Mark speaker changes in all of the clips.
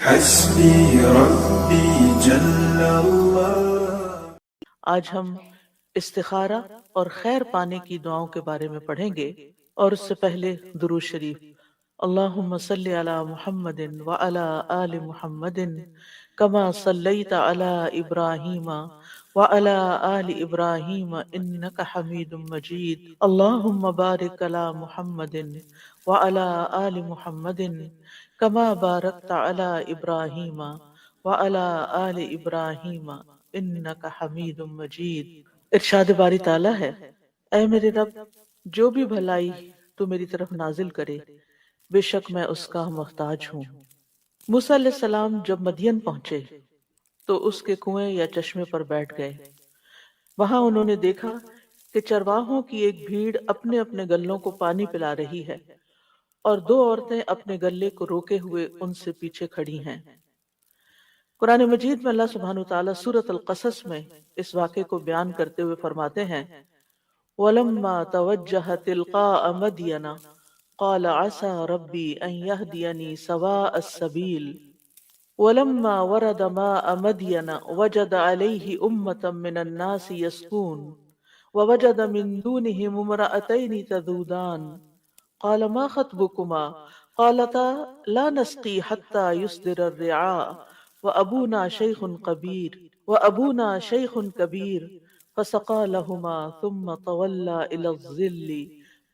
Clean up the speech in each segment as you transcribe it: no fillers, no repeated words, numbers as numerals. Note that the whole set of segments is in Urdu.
Speaker 1: حسبي ربي جل الله.
Speaker 2: آج ہم استخارہ اور خیر پانے کی دعاؤں کے بارے میں پڑھیں گے، اور اس سے پہلے درود شریف. اللہم صلی علی محمد وعلی آل محمد کما صلیت علی ابراہیم وعلی آل ابراہیم انک حمید مجید. اللہم بارک علی محمد وعلی آل محمد کما بارکت علی ابراہیم وعلی آل ابراہیم انک حمید مجید. ارشاد باری تعالیٰ ہے، اے میرے رب، جو بھی بھلائی تو میری طرف نازل کرے، بے شک میں اس کا محتاج ہوں. موسیٰ علیہ السلام جب مدین پہنچے تو اس کے کنویں یا چشمے پر بیٹھ گئے. وہاں انہوں نے دیکھا کہ چرواہوں کی ایک بھیڑ اپنے اپنے گلوں کو پانی پلا رہی ہے، اور دو عورتیں اپنے گلے کو روکے ہوئے ان سے پیچھے کھڑی ہیں. قرآن مجید میں اللہ سبحانہ وتعالیٰ سورۃ القصص میں اس واقعے کو بیان کرتے ہوئے فرماتے ہیں، وَلَمَّا تَوَجَّهَ تِلْقَاءَ مَدْيَنَ قَالَ عَسَى رَبِّي أَن يَهْدِيَنِي سَوَاءَ السَّبِيلِ وَلَمَّا وَرَدَ مَاءَ مَدْيَنَ وَجَدَ عَلَيْهِ أُمَّةً مِّنَ النَّاسِ يَسْقُونَ وَوَجَدَ مِن دُونِهِمُ امْرَأَتَيْنِ تَذُودَانِ قَالَ مَا خَطْبُكُمَا قَالَتَا لَا نَسْقِي حَتَّى يُصْدِرَ الرِّعَاءُ وَأَبُونَا شَيْخٌ كَبِيرٌ فَسَقَىٰ لَهُمَا ثُمَّ تَوَلَّىٰ إِلَى الظِّلِّ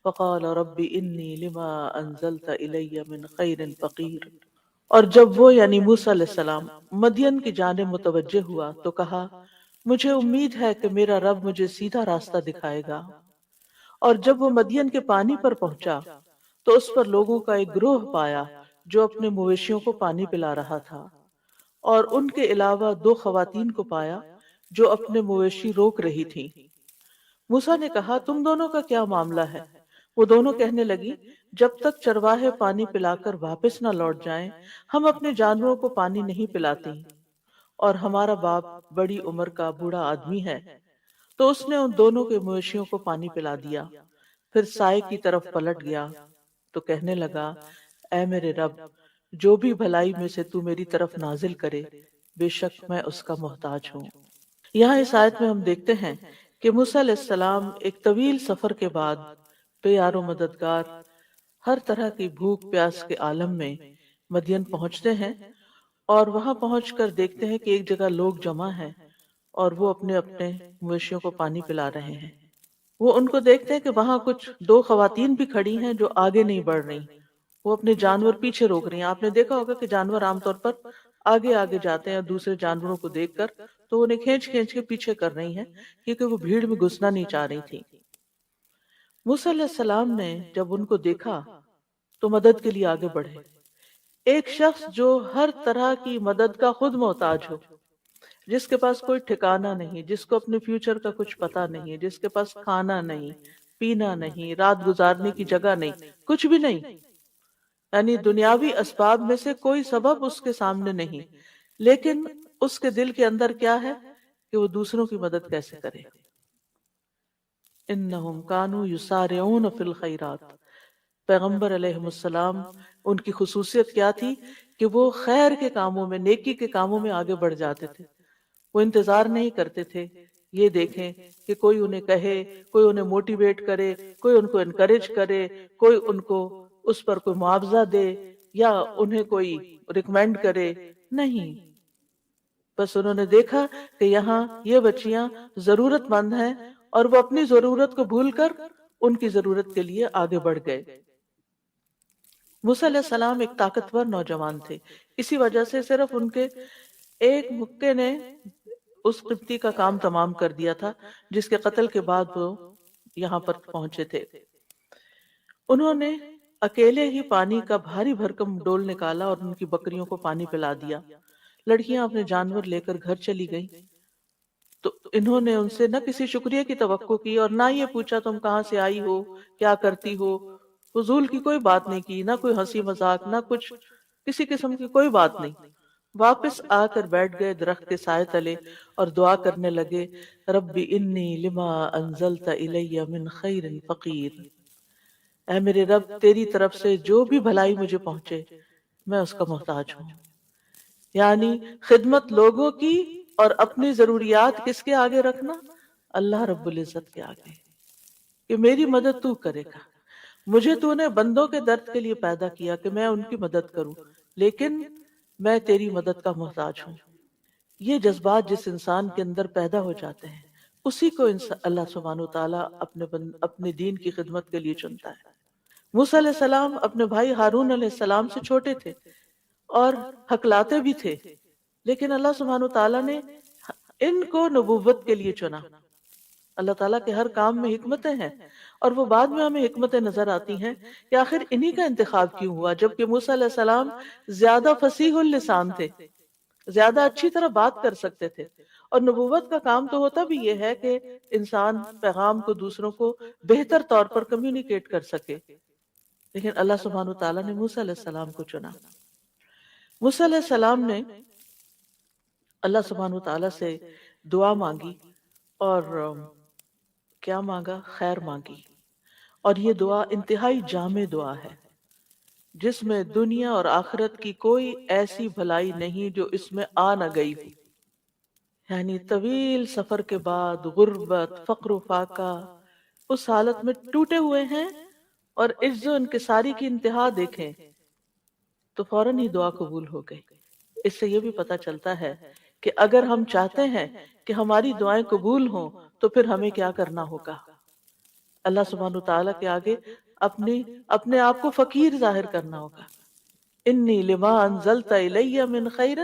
Speaker 2: فَقَالَ رَبِّ إِنِّي لِمَا أَنزَلْتَ إِلَيَّ مِنْ خَيْرٍ فَقِيرٌ. اور جب وہ یعنی موسیٰ علیہ السلام مدین کی جانب متوجہ ہوا تو کہا، مجھے امید ہے کہ میرا رب مجھے سیدھا راستہ دکھائے گا. اور جب وہ مدین کے پانی پر پہنچا تو اس پر لوگوں کا ایک گروہ پایا جو اپنے مویشیوں کو پانی پلا رہا تھا، اور ان کے علاوہ دو خواتین کو پایا جو اپنے مویشی روک رہی تھیں. موسیٰ نے کہا، تم دونوں کا کیا معاملہ ہے؟ وہ دونوں کہنے لگی، جب تک چرواہے پانی پلا کر واپس نہ لوٹ جائیں ہم اپنے جانوروں کو پانی نہیں پلاتی، اور ہمارا باپ بڑی عمر کا بوڑھا آدمی ہے. تو اس نے ان دونوں کے مویشیوں کو پانی پلا دیا، پھر سائے کی طرف پلٹ گیا تو کہنے لگا، اے میرے رب، جو بھی بھلائی میں سے تو میری طرف نازل کرے، بے شک میں اس کا محتاج ہوں. یہاں اس آیت میں ہم دیکھتے ہیں کہ موسیٰ علیہ السلام ایک طویل سفر کے بعد بے یار و مددگار، ہر طرح کی بھوک پیاس کے عالم میں مدین پہنچتے ہیں، اور وہاں پہنچ کر دیکھتے ہیں کہ ایک جگہ لوگ جمع ہیں اور وہ اپنے اپنے مویشیوں کو پانی پلا رہے ہیں. وہ ان کو دیکھتے ہیں کہ وہاں کچھ دو خواتین بھی کھڑی ہیں جو آگے نہیں بڑھ رہی، وہ اپنے جانور پیچھے روک رہی ہیں. آپ نے دیکھا ہوگا کہ جانور عام طور پر آگے آگے جاتے ہیں دوسرے جانوروں کو دیکھ کر، تو انہیں کھینچ کھینچ کے پیچھے کر رہی ہیں کیونکہ وہ بھیڑ میں گھسنا نہیں چاہ رہی تھی. موسیٰ علیہ السلام نے جب ان کو دیکھا تو مدد کے لیے آگے بڑھے. ایک شخص جو ہر طرح کی مدد کا خود محتاج ہو، جس کے پاس کوئی ٹھکانہ نہیں، جس کو اپنے فیوچر کا کچھ پتا نہیں، جس کے پاس کھانا نہیں، پینا نہیں، رات گزارنے کی جگہ نہیں، کچھ بھی نہیں، یعنی دنیاوی اسباب میں سے کوئی سبب اس کے سامنے نہیں، لیکن اس کے دل کے اندر کیا ہے کہ وہ دوسروں کی مدد کیسے کرے. انہم کانوا یسارعون فی الخیرات. پیغمبر علیہ السلام ان کی خصوصیت کیا تھی کہ وہ خیر کے کاموں میں، نیکی کے کاموں میں آگے بڑھ جاتے تھے. وہ انتظار نہیں کرتے تھے یہ دیکھیں کہ کوئی انہیں کہے، کوئی انہیں موٹیویٹ کرے، کوئی ان کو انکریج کرے، کوئی ان کو اس پر کوئی معاوضہ دے یا انہیں کوئی ریکمینڈ کرے. نہیں، بس انہوں نے دیکھا کہ یہاں یہ بچیاں ضرورت مند ہیں، اور وہ اپنی ضرورت کو بھول کر ان کی ضرورت کے لیے آگے بڑھ گئے. موسیٰ علیہ السلام ایک طاقتور نوجوان تھے، اسی وجہ سے صرف ان کے ایک مکے نے اس قبطی کا کام تمام کر دیا تھا جس کے قتل کے بعد وہ یہاں پر پہنچے تھے. انہوں نے اکیلے ہی پانی کا بھاری بھرکم ڈول نکالا اور ان کی بکریوں کو پانی پلا دیا. لڑکیاں اپنے جانور لے کر گھر چلی گئیں تو انہوں نے ان سے نہ کسی شکریہ کی توقع کی اور نہ یہ پوچھا تم کہاں سے آئی ہو، کیا کرتی ہو. فضول کی کوئی بات نہیں کی، نہ کوئی ہنسی مذاق، نہ کچھ کسی قسم کی کوئی بات نہیں. واپس آ کر بیٹھ گئے درخت کے سائے تلے اور دعا کرنے لگے، رب انی لما انزلت الی من خیر فقیر. اے میرے رب، تیری طرف سے جو بھی بھلائی مجھے پہنچے میں اس کا محتاج ہوں. یعنی خدمت لوگوں کی اور اپنی ضروریات کس کے آگے رکھنا؟ اللہ رب العزت کے آگے، کہ میری مدد تو کرے گا، مجھے تو نے بندوں کے درد کے لیے پیدا کیا کہ میں ان کی مدد کروں، لیکن میں تیری مدد کا محتاج ہوں۔ یہ جذبات جس انسان کے اندر پیدا ہو جاتے ہیں، اسی کو اللہ سبحانہ وتعالیٰ اپنے دین کی خدمت کے لیے چنتا ہے۔ موسیٰ علیہ السلام اپنے بھائی ہارون علیہ السلام سے چھوٹے تھے اور حکلاتے بھی تھے، لیکن اللہ سبحانہ وتعالیٰ نے ان کو نبوت کے لیے چنا۔ اللہ تعالیٰ کے ہر کام میں حکمتیں ہیں، اور وہ بعد میں ہمیں حکمتیں نظر آتی ہیں کہ آخر انہی کا انتخاب کیوں ہوا، جبکہ موسیٰ علیہ السلام زیادہ فصیح اللسان تھے، زیادہ اچھی طرح بات کر سکتے تھے، اور نبوت کا کام تو ہوتا بھی یہ ہے کہ انسان پیغام کو دوسروں کو بہتر طور پر کمیونیکیٹ کر سکے، لیکن اللہ سبحانہ وتعالیٰ نے موسیٰ علیہ السلام کو چنا۔ موسیٰ علیہ السلام نے اللہ سبحانہ وتعالیٰ سے دعا مانگی، اور کیا مانگا؟ خیر مانگی، اور یہ دعا انتہائی جامع دعا ہے جس میں دنیا اور آخرت کی کوئی ایسی بھلائی نہیں جو اس میں آ نہ گئی ہو۔ یعنی طویل سفر کے بعد غربت، فقر و فاقہ، اس حالت میں ٹوٹے ہوئے ہیں اور عجز و انکساری کی انتہا دیکھیں تو فوراً ہی دعا قبول ہو گئی۔ اس سے یہ بھی پتہ چلتا ہے کہ اگر ہم چاہتے ہیں کہ ہماری دعائیں قبول ہوں تو پھر ہمیں کیا کرنا ہوگا؟ اللہ سبحانہ وتعالیٰ کے آگے اپنے آپ کو فقیر ظاہر کرنا ہوگا۔ انی لما انزلت الی من خیر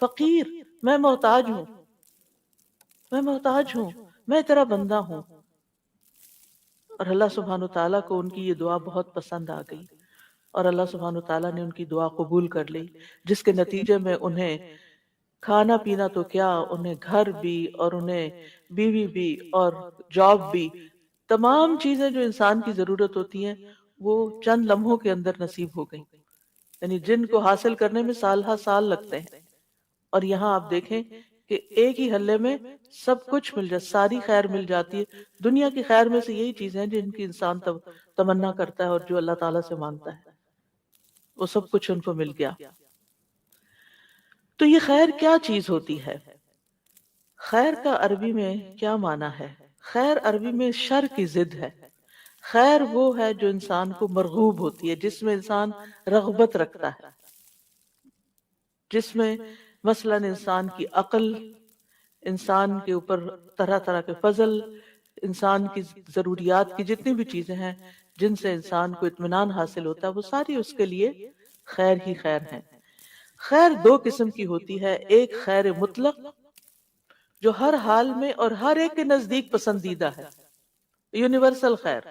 Speaker 2: فقیر، میں محتاج ہوں، میں محتاج ہوں، میں تیرا بندہ ہوں۔ اور اللہ سبحانہ وتعالیٰ کو ان کی یہ دعا بہت پسند آ گئی، اور اللہ سبحانہ وتعالیٰ نے ان کی دعا قبول کر لی، جس کے نتیجے میں انہیں کھانا پینا تو کیا، انہیں گھر بھی، اور انہیں بیوی بھی، اور جاب بھی، تمام چیزیں جو انسان کی ضرورت ہوتی ہیں وہ چند لمحوں کے اندر نصیب ہو گئی، یعنی جن کو حاصل کرنے میں سال ہا سال لگتے ہیں۔ اور یہاں آپ دیکھیں کہ ایک ہی حلے میں سب کچھ مل جاتا، ساری خیر مل جاتی ہے۔ دنیا کی خیر میں سے یہی چیزیں ہیں جن کی انسان تمنا کرتا ہے اور جو اللہ تعالیٰ سے مانگتا ہے، وہ سب کچھ ان کو مل گیا۔ تو یہ خیر کیا چیز ہوتی ہے؟ خیر کا عربی میں کیا معنی ہے؟ خیر عربی میں شر کی ضد ہے۔ خیر وہ ہے جو انسان کو مرغوب ہوتی ہے، جس میں انسان رغبت رکھتا ہے، جس میں مثلا انسان کی عقل، انسان کے اوپر طرح طرح کے فضل، انسان کی ضروریات کی جتنی بھی چیزیں ہیں جن سے انسان کو اطمینان حاصل ہوتا ہے، وہ ساری اس کے لیے خیر ہی خیر ہیں۔ خیر دو قسم کی ہوتی ہے، ایک خیر مطلق جو ہر حال میں اور ہر ایک کے نزدیک پسندیدہ ہے، یونیورسل خیر،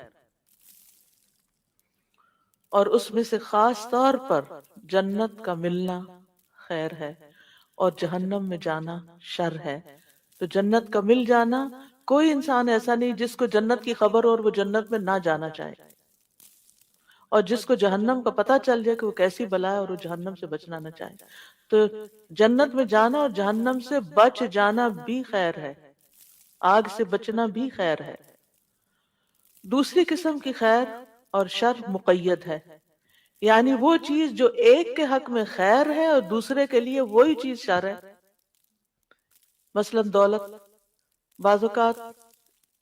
Speaker 2: اور اس میں سے خاص طور پر جنت کا ملنا خیر ہے اور جہنم میں جانا شر ہے۔ تو جنت کا مل جانا، کوئی انسان ایسا نہیں جس کو جنت کی خبر اور وہ جنت میں نہ جانا چاہے، اور جس کو جہنم کا پتہ چل جائے کہ وہ کیسی بلا ہے اور وہ جہنم سے بچنا نہ چاہے۔ تو جنت میں جانا اور جہنم سے بچ جانا بھی خیر ہے، آگ سے بچنا بھی خیر ہے۔ دوسری قسم کی خیر اور شر مقید ہے، یعنی وہ چیز جو ایک کے حق میں خیر ہے اور دوسرے کے لیے وہی چیز شر ہے۔ مثلا دولت، بعض اوقات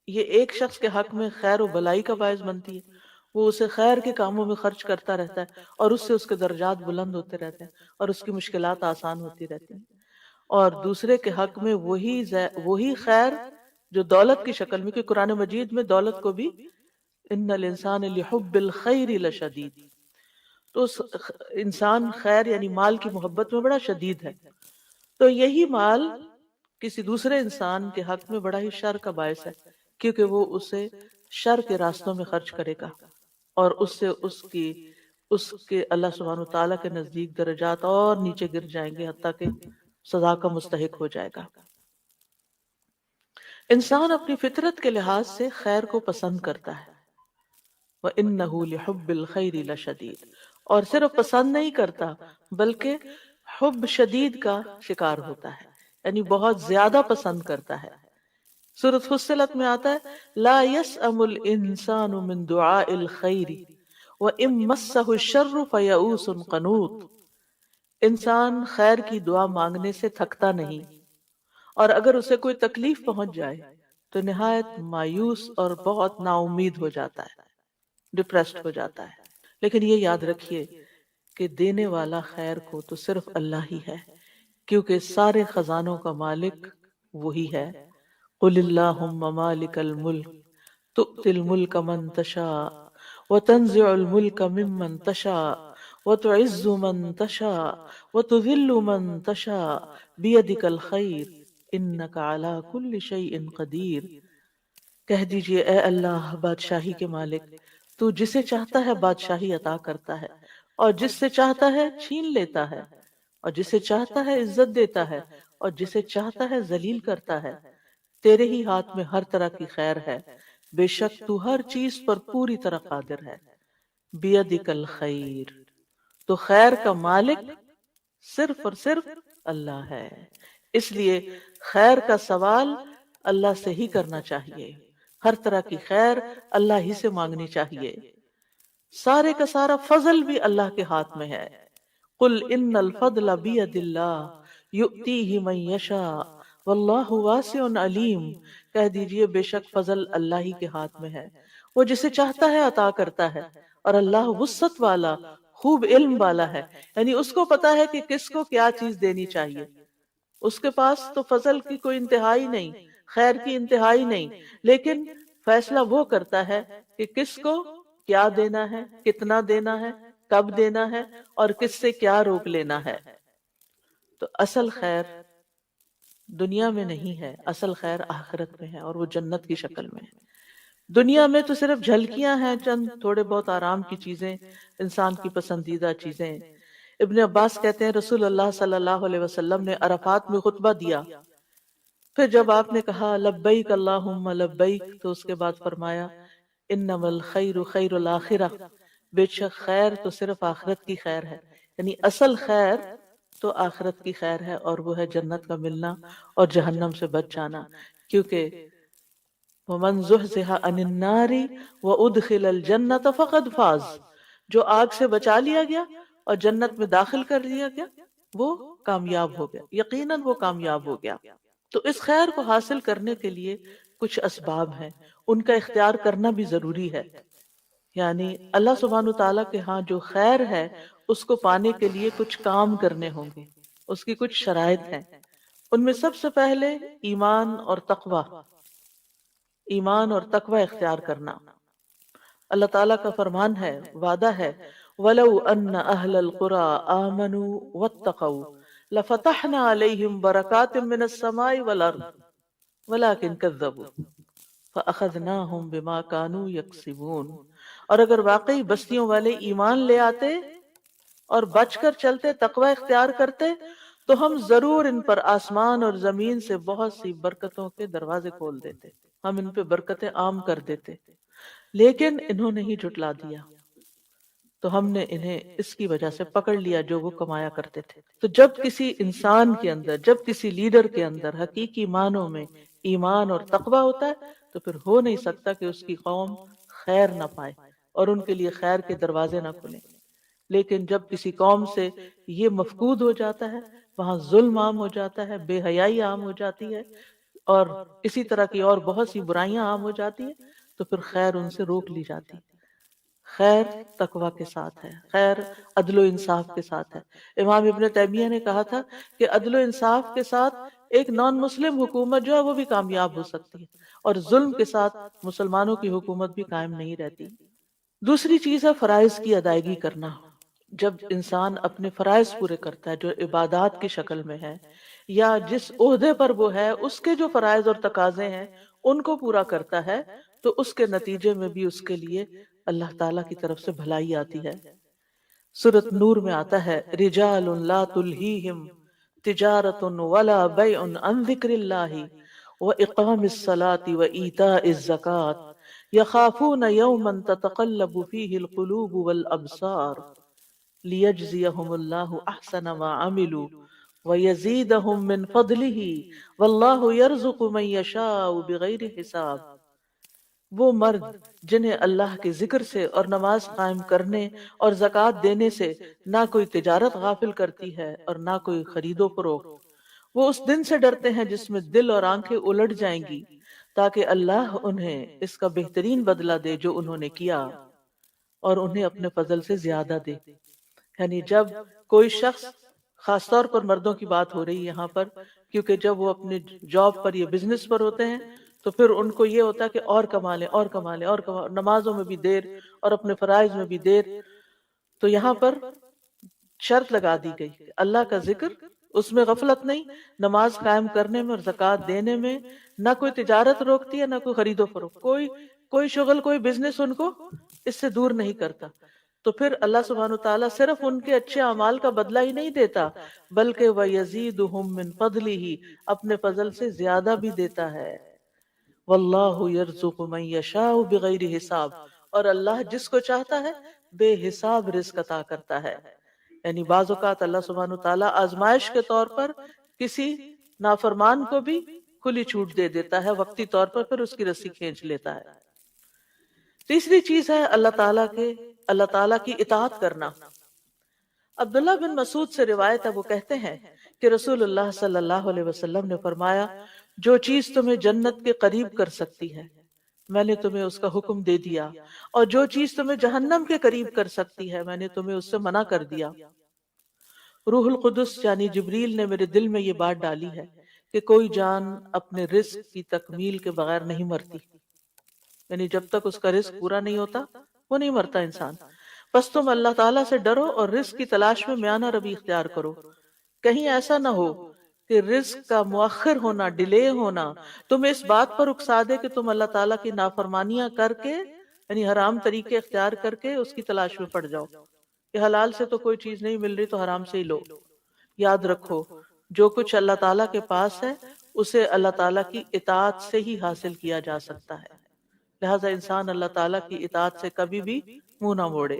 Speaker 2: یہ ایک شخص کے حق میں خیر و بلائی کا باعث بنتی ہے، وہ اسے خیر کے کاموں میں خرچ کرتا رہتا ہے اور اس سے اس کے درجات بلند ہوتے رہتے ہیں اور اس کی مشکلات آسان ہوتی رہتی ہیں، اور دوسرے کے حق میں وہی خیر جو دولت کی شکل میں، کہ قرآن مجید میں دولت کو بھی ان الانسان لحب الخیر لشدید، تو انسان خیر یعنی مال کی محبت میں بڑا شدید ہے، تو یہی مال کسی دوسرے انسان کے حق میں بڑا ہی شر کا باعث ہے، کیونکہ وہ اسے شر کے راستوں میں خرچ کرے گا اور اس سے اس کے اللہ سبحانہ وتعالیٰ کے نزدیک درجات اور نیچے گر جائیں گے، حتیٰ کہ سزا کا مستحق ہو جائے گا۔ انسان اپنی فطرت کے لحاظ سے خیر کو پسند کرتا ہے، وَإِنَّهُ لِحُبِّ الْخَيْرِ لَشَدِيدٌ، اور صرف پسند نہیں کرتا بلکہ حب شدید کا شکار ہوتا ہے، یعنی بہت زیادہ پسند کرتا ہے۔ سورۃ فصلت میں آتا ہے لا يسأم الانسان من دعاء الخیر وإن مسه الشر فیئوس قنوط، انسان خیر کی دعا مانگنے سے تھکتا نہیں، اور اگر اسے کوئی تکلیف پہنچ جائے تو نہایت مایوس اور بہت نا امید ہو جاتا ہے، ڈپریسڈ ہو جاتا ہے۔ لیکن یہ یاد رکھیے کہ دینے والا خیر کو تو صرف اللہ ہی ہے، کیونکہ سارے خزانوں کا مالک وہی ہے۔ قل اللہم مالک الملک تؤتی الملک من تشاء وتنزع الملک ممن تشاء وتعز من تشاء وتذل من تشاء بیدک الخیر انک علی کل شیء قدیر۔ کہہ دیجئے اے اللہ بادشاہی کے مالک، تو جسے چاہتا ہے بادشاہی عطا کرتا ہے، اور جس سے چاہتا ہے چھین لیتا ہے، اور جسے چاہتا ہے عزت دیتا ہے، اور جسے چاہتا ہے ذلیل کرتا ہے۔ تیرے ہی ہاتھ میں ہر طرح کی خیر ہے، بے شک تو ہر چیز پر پوری طرح قادر ہے۔ بیدک الخیر، تو خیر کا مالک صرف اور صرف اللہ ہے، اس لیے خیر کا سوال اللہ سے ہی کرنا چاہیے، ہر طرح کی خیر اللہ ہی سے مانگنی چاہیے۔ سارے کا سارا فضل بھی اللہ کے ہاتھ میں ہے۔ قل ان الفضل بید اللہ یؤتیہ من یشاء واللہ واسع علیم۔ کہہ دیجئے بے شک فضل اللہ ہی کے ہاتھ میں ہے، وہ جسے چاہتا ہے عطا کرتا ہے، اور اللہ وسعت والا خوب علم والا ہے، یعنی اس کو پتا ہے کہ کس کو کیا چیز دینی چاہیے۔ اس کے پاس تو فضل کی کوئی انتہائی نہیں، خیر کی انتہائی نہیں، لیکن فیصلہ وہ کرتا ہے کہ کس کو کیا دینا ہے، کتنا دینا ہے، کب دینا ہے، اور کس سے کیا روک لینا ہے۔ تو اصل خیر دنیا میں نہیں ہے، اصل خیر آخرت میں ہے، اور وہ جنت کی شکل میں ہے۔ دنیا میں تو صرف جھلکیاں ہیں، چند تھوڑے بہت آرام کی چیزیں، انسان کی پسندیدہ چیزیں۔ ابن عباس کہتے ہیں رسول اللہ صلی اللہ علیہ وسلم نے عرفات میں خطبہ دیا، پھر جب آپ نے کہا لبیک اللہم لبیک، تو اس کے بعد فرمایا انما الخیر خیر الاخرہ، بے شک خیر تو صرف آخرت کی خیر ہے، یعنی اصل خیر تو آخرت کی خیر ہے، اور وہ ہے جنت کا ملنا اور جہنم سے بچ جانا۔ کیونکہ وَمَنْ زُحْزِحَ عَنِ النَّارِ وَأُدْخِلَ الْجَنَّةَ فَقَدْ فَازَ، جو آگ سے بچا لیا گیا اور جنت میں داخل کر لیا گیا وہ کامیاب ہو گیا، یقیناً وہ کامیاب ہو گیا۔ تو اس خیر کو حاصل کرنے کے لیے کچھ اسباب ہیں، ان کا اختیار کرنا بھی ضروری ہے۔ یعنی اللہ سبحانہ تعالیٰ کے ہاں جو خیر ہے اس کو پانے کے لیے کچھ کام کرنے ہوں گے، اس کی کچھ شرائط ہیں۔ ان میں سب سے پہلے ایمان اور تقوی، ایمان اور تقوی اختیار کرنا۔ اللہ تعالیٰ کا فرمان ہے، وعدہ ہے وَلَوْ أَنَّ أَهْلَ الْقُرَىٰ آمَنُوا وَاتَّقَوْا لَفَتَحْنَا عَلَيْهِمْ بَرَكَاتٍ مِّنَ السَّمَاءِ وَالْأَرْضِ وَلَٰكِنْ كَذَّبُوا فَأَخَذْنَاهُمْ بِمَا كَانُوا يَكْسِبُونَ۔ اور اگر واقعی بستیوں والے ایمان لے آتے اور بچ کر چلتے، تقوی اختیار کرتے، تو ہم ضرور ان پر آسمان اور زمین سے بہت سی برکتوں کے دروازے کھول دیتے، ہم ان پہ برکتیں عام کر دیتے، لیکن انہوں نے ہی جھٹلا دیا، تو ہم نے انہیں اس کی وجہ سے پکڑ لیا جو وہ کمایا کرتے تھے۔ تو جب کسی انسان کے اندر، جب کسی لیڈر کے اندر حقیقی معنوں میں ایمان اور تقوی ہوتا ہے تو پھر ہو نہیں سکتا کہ اس کی قوم خیر نہ پائے اور ان کے لیے خیر کے دروازے نہ کھلیں۔ لیکن جب کسی قوم سے یہ مفقود ہو جاتا ہے، وہاں ظلم عام ہو جاتا ہے، بے حیائی عام ہو جاتی ہے، اور اسی طرح کی اور بہت سی برائیاں عام ہو جاتی ہیں، تو پھر خیر ان سے روک لی جاتی۔ خیر تقوی کے ساتھ ہے، خیر عدل و انصاف کے ساتھ ہے۔ امام ابن تیمیہ نے کہا تھا کہ عدل و انصاف کے ساتھ ایک نان مسلم حکومت جو ہے وہ بھی کامیاب ہو سکتی ہے، اور ظلم کے ساتھ مسلمانوں کی حکومت بھی قائم نہیں رہتی۔ دوسری چیز ہے فرائض کی ادائیگی کرنا۔ جب انسان اپنے فرائض پورے کرتا ہے جو عبادات کی شکل میں ہے، یا جس عہدے پر وہ ہے اس کے جو فرائض اور تقاضے ہیں ان کو پورا کرتا ہے، تو اس کے نتیجے میں بھی اس کے لیے اللہ تعالیٰ کی طرف سے بھلائی آتی ہے۔ سورۃ نور میں آتا ہے رجال لا تلہیہم تجارت ولا بیع عن ذکر اللہ واقام الصلاة وایتاء الزکاة یخافون یوما تتقلب فیہ القلوب والابصار لیجزیہم اللہ احسن ما عملوا ویزیدہم من فضلہ واللہ یرزق من یشاء بغیر حساب۔ وہ مرد جنہیں اللہ کے ذکر سے اور نماز قائم کرنے اور زکوٰۃ دینے سے نہ کوئی تجارت غافل کرتی ہے اور نہ کوئی خرید و فروخت، وہ اس دن سے ڈرتے ہیں جس میں دل اور آنکھیں الٹ جائیں گی، تاکہ اللہ انہیں اس کا بہترین بدلہ دے جو انہوں نے کیا، اور انہیں اپنے فضل سے زیادہ دے۔ یعنی جب کوئی شخص، خاص طور پر مردوں کی بات ہو رہی ہے یہاں پر، کیونکہ جب وہ اپنے جاب پر یا بزنس پر ہوتے ہیں تو پھر ان کو یہ ہوتا ہے کہ اور کما لیں اور کما لیں اور کما، نمازوں میں بھی دیر اور اپنے فرائض میں بھی دیر۔ تو یہاں پر شرط لگا دی گئی کہ اللہ کا ذکر، اس میں غفلت نہیں، نماز قائم کرنے میں اور زکوٰۃ دینے میں، نہ کوئی تجارت روکتی ہے نہ کوئی خرید و فروخت، کوئی شغل، کوئی بزنس ان کو اس سے دور نہیں کرتا۔ تو پھر اللہ سبحانہ وتعالیٰ صرف ان کے اچھے اعمال کا بدلہ ہی نہیں دیتا، بلکہ وَيَزِيدُهُم مِّن فَضْلِهِ، اپنے فضل سے زیادہ بھی دیتا ہے۔ وَاللَّهُ يَرْزُقُ مَن يَشَاءُ بِغَيْرِ حساب، اور اللہ جس کو چاہتا ہے بے حساب رزق عطا کرتا ہے۔ یعنی بعض اوقات اللہ سبحانہ وتعالیٰ آزمائش کے طور پر کسی نافرمان کو بھی کھلی چھوٹ دے دیتا ہے وقتی طور پر، پھر اس کی رسی کھینچ لیتا ہے۔ تیسری چیز ہے اللہ تعالیٰ کی اطاعت کرنا۔ عبداللہ بن مسعود سے روایت ہے، وہ کہتے ہیں کہ رسول اللہ صلی اللہ علیہ وسلم نے فرمایا، جو چیز تمہیں جنت کے قریب کر سکتی ہے میں نے تمہیں اس کا حکم دے دیا، اور جو چیز تمہیں جہنم کے قریب کر سکتی ہے میں نے تمہیں اس سے منع کر دیا۔ روح القدس یعنی جبریل نے میرے دل میں یہ بات ڈالی ہے کہ کوئی جان اپنے رزق کی تکمیل کے بغیر نہیں مرتی، یعنی جب تک اس کا رزق پورا نہیں ہوتا وہ نہیں مرتا انسان۔ بس تم اللہ تعالیٰ سے ڈرو اور رزق کی تلاش میں میانہ روی اختیار کرو، کہیں ایسا نہ ہو کہ رزق کا مؤخر ہونا، ڈیلے ہونا تمہیں اس بات پر اکسا دے کہ تم اللہ تعالیٰ کی نافرمانیاں کر کے، یعنی حرام طریقے اختیار کر کے اس کی تلاش میں پڑ جاؤ کہ حلال سے تو کوئی چیز نہیں مل رہی تو حرام سے ہی لو۔ یاد رکھو، جو کچھ اللہ تعالیٰ کے پاس ہے اسے اللہ تعالیٰ کی اطاعت سے ہی حاصل کیا جا سکتا ہے، لہذا انسان اللہ تعالیٰ کی اطاعت سے کبھی بھی منہ نہ موڑے۔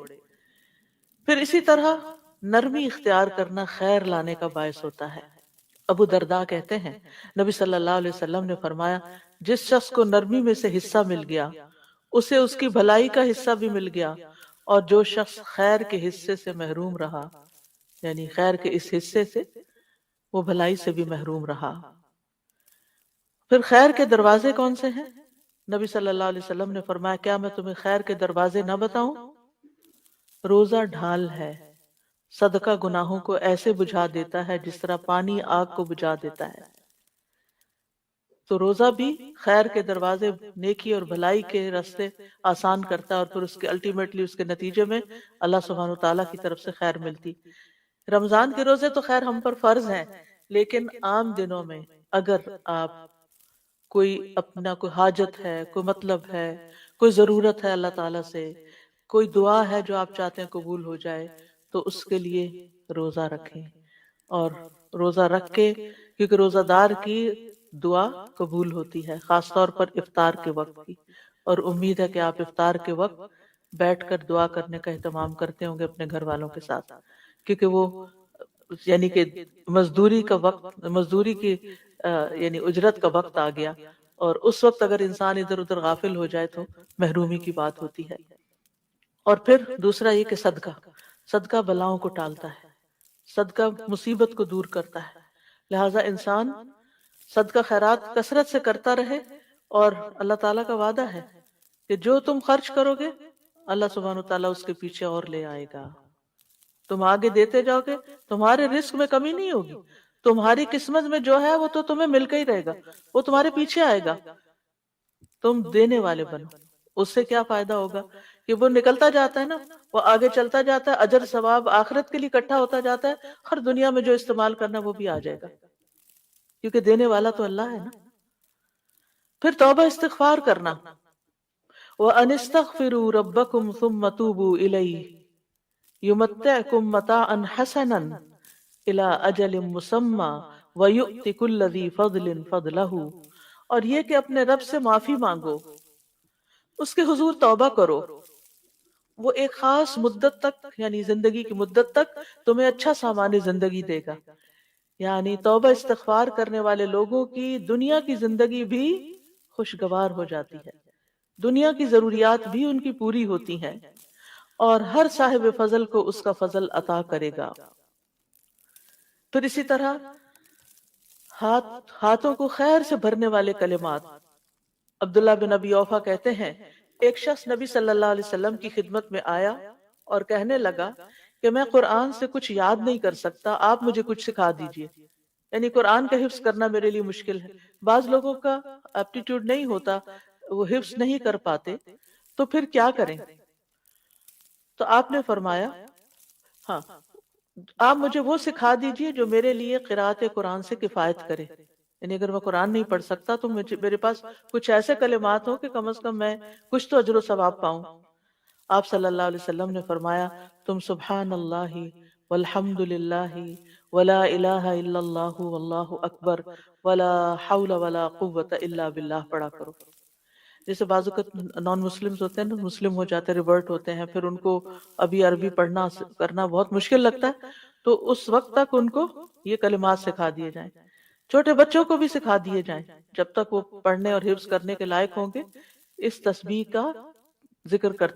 Speaker 2: پھر اسی طرح نرمی اختیار کرنا خیر لانے کا باعث ہوتا ہے۔ ابو درداء کہتے ہیں نبی صلی اللہ علیہ وسلم نے فرمایا، جس شخص کو نرمی میں سے حصہ مل گیا اسے اس کی بھلائی کا حصہ بھی مل گیا، اور جو شخص خیر کے حصے سے محروم رہا، یعنی خیر کے اس حصے سے، وہ بھلائی سے بھی محروم رہا۔ پھر خیر کے دروازے کون سے ہیں؟ نبی صلی اللہ علیہ وسلم نے فرمایا، کیا میں تمہیں خیر کے دروازے نہ بتاؤں؟ روزہ ڈھال ہے، صدقہ گناہوں کو ایسے بجھا دیتا ہے جس طرح پانی آگ کو بجھا دیتا ہے۔ تو روزہ بھی خیر کے دروازے، نیکی اور بھلائی کے راستے آسان کرتا ہے، اور پھر اس کے الٹیمیٹلی اس کے نتیجے میں اللہ سبحانہ وتعالیٰ کی طرف سے خیر ملتی۔ رمضان کے روزے تو خیر ہم پر فرض ہیں، لیکن عام دنوں میں اگر آپ کوئی اپنا کوئی حاجت ہے، کوئی مطلب ہے، کوئی ضرورت ہے اللہ تعالیٰ سے، کوئی دعا ہے جو آپ چاہتے ہیں قبول ہو جائے، تو اس کے لیے روزہ رکھیں، اور روزہ رکھ کے، کیونکہ روزہ دار کی دعا قبول ہوتی ہے، خاص طور پر افطار کے وقت کی، اور امید ہے کہ آپ افطار کے وقت بیٹھ کر دعا کرنے کا اہتمام کرتے ہوں گے اپنے گھر والوں کے ساتھ، کیونکہ وہ یعنی کہ مزدوری کا وقت، مزدوری کی یعنی اجرت کا وقت آ گیا، اور اس وقت اگر انسان ادھر ادھر غافل ہو جائے تو محرومی کی بات ہوتی ہے۔ اور پھر دوسرا یہ کہ صدقہ بلاؤں کو ٹالتا ہے، صدقہ مصیبت کو دور کرتا ہے، لہٰذا انسان صدقہ خیرات کثرت سے کرتا رہے، اور اللہ تعالیٰ کا وعدہ ہے کہ جو تم خرچ کرو گے اللہ سبحانہ وتعالیٰ اس کے پیچھے اور لے آئے گا۔ تم آگے دیتے جاؤ گے، تمہارے رزق میں کمی نہیں ہوگی، تمہاری قسمت میں جو ہے وہ تو تمہیں مل کے ہی رہے گا، وہ تمہارے پیچھے آئے گا۔ تم دینے والے بنو، اس سے کیا فائدہ ہوگا کہ وہ نکلتا جاتا ہے نا، وہ آگے چلتا جاتا ہے، اجر ثواب آخرت کے لیے اکٹھا ہوتا جاتا ہے، ہر دنیا میں جو استعمال کرنا وہ بھی آ جائے گا، کیونکہ دینے والا تو اللہ ہے نا۔ پھر توبہ استغفار کرنا، وَأَنِ اسْتَغْفِرُوا رَبَّكُمْ ثُمَّ تُوبُوا إِلَيْهِ يُمَتِّعْكُمْ مَتَاعًا حَسَنًا إِلَىٰ أَجَلٍ مُّسَمًّى وَيُؤْتِ كُلَّ ذِي فَضْلٍ فَضْلَهُ، اور یہ کہ اپنے رب سے معافی مانگو، اس کے حضور توبہ کرو، وہ ایک خاص مدت تک، یعنی زندگی کی مدت تک تمہیں اچھا سامان زندگی دے گا۔ یعنی توبہ استغفار کرنے والے لوگوں کی دنیا کی زندگی بھی خوشگوار ہو جاتی ہے، دنیا کی ضروریات بھی ان کی پوری ہوتی ہیں، اور ہر صاحب فضل کو اس کا فضل عطا کرے گا۔ پھر اسی طرح ہاتھوں کو خیر سے بھرنے والے کلمات۔ عبداللہ بن ابی اوفا کہتے ہیں، ایک شخص نبی صلی اللہ علیہ وسلم کی خدمت میں آیا اور کہنے لگا کہ میں قرآن سے کچھ یاد نہیں کر سکتا، آپ مجھے کچھ سکھا دیجئے۔ یعنی قرآن کا حفظ کرنا میرے لیے مشکل ہے۔ بعض لوگوں کا ایپٹیٹیوڈ نہیں ہوتا، وہ حفظ نہیں کر پاتے، تو پھر کیا کریں؟ تو آپ نے فرمایا، ہاں، آپ مجھے وہ سکھا دیجئے جو میرے لیے قرأت قرآن سے کفایت کرے۔ یعنی اگر میں قرآن نہیں پڑھ سکتا تو میرے پاس کچھ ایسے کلمات ہوں کہ کم از کم میں کچھ تو اجر و ثواب پاؤں۔ آپ صلی اللہ علیہ وسلم نے فرمایا، تم سبحان اللہ والحمد للہ ولا الہ الا اللہ واللہ اکبر ولا حول ولا قوت الا باللہ پڑھا کرو۔ جیسے بعض اوقات نان مسلمز ہوتے ہیں نا، مسلم ہو جاتے ہیں، ریورٹ ہوتے ہیں، پھر ان کو ابھی عربی پڑھنا کرنا بہت مشکل لگتا ہے، تو اس وقت تک ان کو یہ کلمات سکھا دیے جائیں۔ چھوٹے بچوں کو بھی سکھا دیے جائیں، جب تک وہ پڑھنے اور حفظ کرنے کے لائق ہوں گے، اس تسبیح کا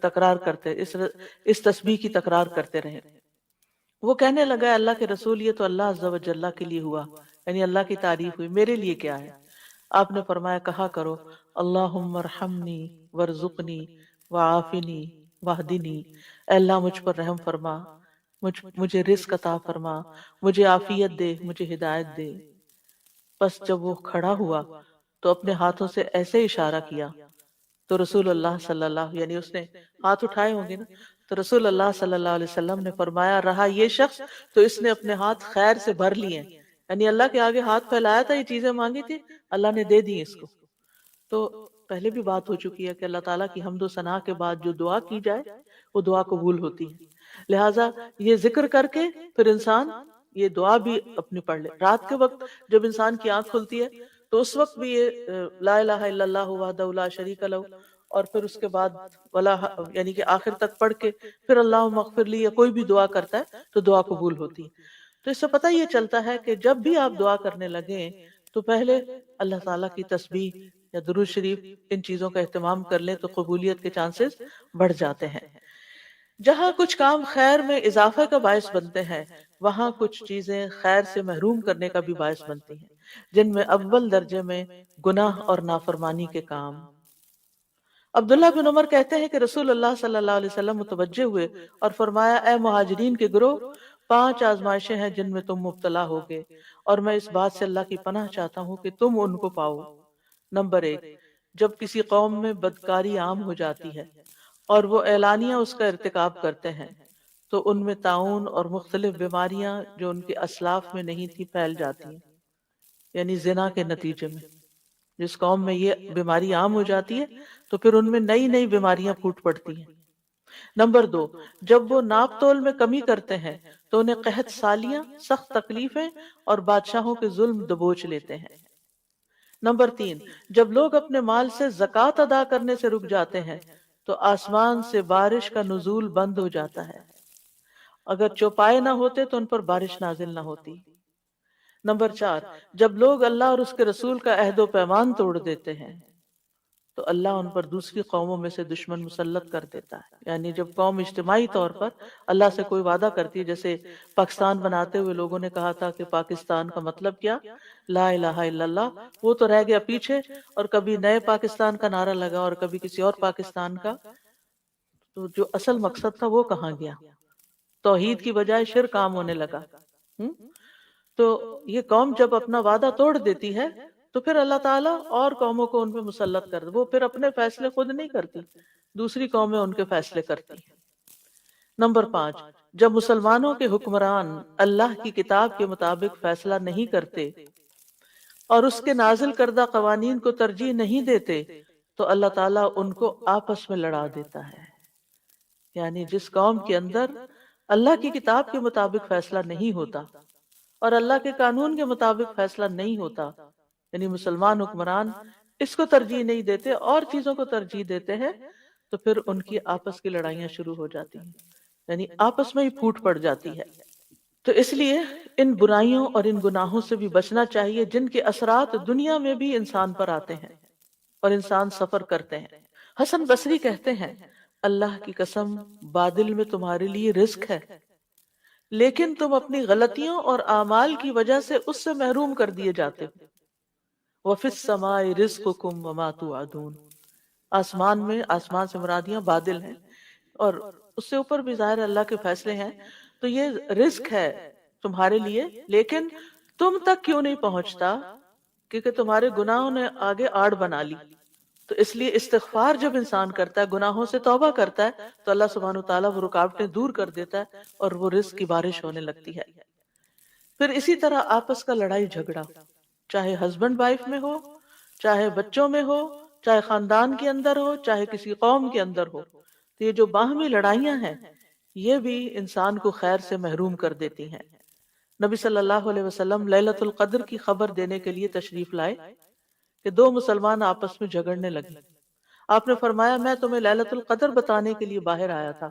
Speaker 2: تکرار کرتے، اس تسبیح کی تکرار کرتے رہیں۔ وہ کہنے لگا، اللہ کے رسول، یہ تو اللہ عز و جل کے لیے ہوا، یعنی اللہ کی تعریف ہوئی، میرے لیے کیا ہے؟ آپ نے فرمایا، کہا کرو، اللہم ارحمنی وارزقنی وعافنی واہدنی، اے اللہ مجھ پر رحم فرما، مجھے رزق عطا فرما، مجھے عافیت دے، مجھے ہدایت دے۔ پس جب وہ کھڑا ہوا تو اپنے ہاتھوں سے ایسے اشارہ کیا تو رسول اللہ صلی اللہ، یعنی اس نے ہاتھ اٹھائے ہوں گے نا، تو رسول اللہ صلی اللہ علیہ وسلم نے فرمایا، رہا یہ شخص تو اس نے اپنے ہاتھ خیر سے بھر لیے ہیں، یعنی اللہ کے آگے ہاتھ پھیلایا تھا، یہ چیزیں مانگی تھی، اللہ نے دے دی اس کو۔ تو پہلے بھی بات ہو چکی ہے کہ اللہ تعالیٰ کی حمد و ثنا کے بعد جو دعا کی جائے وہ دعا قبول ہوتی ہے، لہٰذا یہ ذکر کر کے پھر انسان یہ دعا بھی اپنی پڑھ لے۔ رات کے وقت جب انسان کی آنکھ کھلتی ہے تو اس وقت بھی یہ لا الہ الا اللہ وحدہ لا شریک لہ، اور پھر اس کے بعد ولا، یعنی کہ آخر تک پڑھ کے پھر اللہم اغفر لی یا کوئی بھی دعا کرتا ہے تو دعا قبول ہوتی ہے۔ تو اس سے پتہ یہ چلتا ہے کہ جب بھی آپ دعا کرنے لگیں تو پہلے اللہ تعالیٰ کی تسبیح یا درود شریف، ان چیزوں کا اہتمام کر لیں تو قبولیت کے چانسز بڑھ جاتے ہیں۔ جہاں کچھ کام خیر میں اضافے کا باعث بنتے ہیں، وہاں کچھ چیزیں خیر سے محروم کرنے کا بھی باعث بنتی ہیں، جن میں اول درجے میں گناہ اور نافرمانی کے کام۔ عبداللہ بن عمر کہتے ہیں کہ رسول اللہ صلی اللہ علیہ وسلم متوجہ ہوئے اور فرمایا، اے مہاجرین کے گروہ، 5 آزمائشیں ہیں جن میں تم مبتلا ہوگے، اور میں اس بات سے اللہ کی پناہ چاہتا ہوں کہ تم ان کو پاؤ۔ نمبر 1، جب کسی قوم میں بدکاری عام ہو جاتی ہے اور وہ اعلانیہ اس کا ارتکاب کرتے ہیں تو ان میں طاعون اور مختلف بیماریاں جو ان کے اسلاف میں نہیں تھی پھیل جاتی ہیں، یعنی زنا کے نتیجے میں جس قوم میں یہ بیماری عام ہو جاتی ہے تو پھر ان میں نئی نئی بیماریاں پھوٹ پڑتی ہیں۔ نمبر 2، جب وہ ناپ تول میں کمی کرتے ہیں تو انہیں قحط سالیاں، سخت تکلیفیں اور بادشاہوں کے ظلم دبوچ لیتے ہیں۔ نمبر 3، جب لوگ اپنے مال سے زکوٰۃ ادا کرنے سے رک جاتے ہیں تو آسمان سے بارش کا نزول بند ہو جاتا ہے، اگر چوپائے نہ ہوتے تو ان پر بارش نازل نہ ہوتی۔ نمبر 4، جب لوگ اللہ اور اس کے رسول کا عہد و پیمان توڑ دیتے ہیں تو اللہ ان پر دوسری قوموں میں سے دشمن مسلط کر دیتا ہے، یعنی جب قوم اجتماعی طور پر اللہ سے کوئی وعدہ کرتی ہے، جیسے پاکستان بناتے ہوئے لوگوں نے کہا تھا کہ پاکستان کا مطلب کیا، لا الہ الا اللہ، وہ تو رہ گیا پیچھے، اور کبھی نئے پاکستان کا نعرہ لگا اور کبھی کسی اور پاکستان کا، تو جو اصل مقصد تھا وہ کہاں گیا؟ توحید کی بجائے شرک عام ہونے لگا۔ تو یہ قوم جب اپنا وعدہ توڑ دیتی ہے تو پھر اللہ تعالیٰ اور قوموں کو ان پہ مسلط کر دے، وہ پھر اپنے فیصلے خود نہیں کرتی، دوسری قومیں ان کے فیصلے کرتی ہیں۔ نمبر 5، جب مسلمانوں کے حکمران اللہ کی کتاب کے مطابق فیصلہ نہیں کرتے اور اس کے نازل کردہ قوانین کو ترجیح نہیں دیتے تو اللہ تعالیٰ ان کو آپس میں لڑا دیتا ہے، یعنی جس قوم کے اندر اللہ کی کتاب کے مطابق فیصلہ نہیں ہوتا اور اللہ کے قانون کے مطابق فیصلہ نہیں ہوتا، یعنی مسلمان حکمران اس کو ترجیح نہیں دیتے اور چیزوں کو ترجیح دیتے ہیں، تو پھر ان کی آپس کی لڑائیاں شروع ہو جاتی ہیں، یعنی آپس میں ہی پھوٹ پڑ جاتی ہے۔ تو اس لیے ان برائیوں اور ان گناہوں سے بھی بچنا چاہیے جن کے اثرات دنیا میں بھی انسان پر آتے ہیں اور انسان سفر کرتے ہیں، حسن بصری کہتے ہیں اللہ کی قسم بادل میں تمہارے لیے رزق ہے، لیکن تم اپنی غلطیوں اور اعمال کی وجہ سے اس سے محروم کر دیے جاتے ہو۔ وَفِي السَّمَاءِ رِزْقُكُمْ وَمَا تُوعَدُونَ، آسمان میں، آسمان سے مرادیاں بادل ہیں، اور اس سے اوپر بھی ظاہر اللہ کے فیصلے ہیں، تو یہ رزق ہے تمہارے لیے، لیکن تم تک کیوں نہیں پہنچتا؟ کیونکہ تمہارے گناہوں نے آگے آڑ بنا لی۔ تو اس لیے استغفار جب انسان کرتا ہے، گناہوں سے توبہ کرتا ہے، تو اللہ سبحانہ وتعالیٰ وہ رکاوٹیں دور کر دیتا ہے اور وہ رزق کی بارش ہونے لگتی ہے۔ پھر اسی طرح آپس کا لڑائی جھگڑا، چاہے ہسبینڈ وائف میں ہو، چاہے بچوں میں ہو، چاہے خاندان کے اندر ہو، چاہے کسی قوم کے اندر ہو، تو یہ جو باہمی لڑائیاں ہیں یہ بھی انسان کو خیر سے محروم کر دیتی ہیں۔ نبی صلی اللہ علیہ وسلم لیلۃ القدر کی خبر دینے کے لیے تشریف لائے کہ دو مسلمان آپس میں جھگڑنے لگے۔ آپ نے فرمایا میں تمہیں لیلۃ القدر بتانے کے لیے باہر آیا تھا،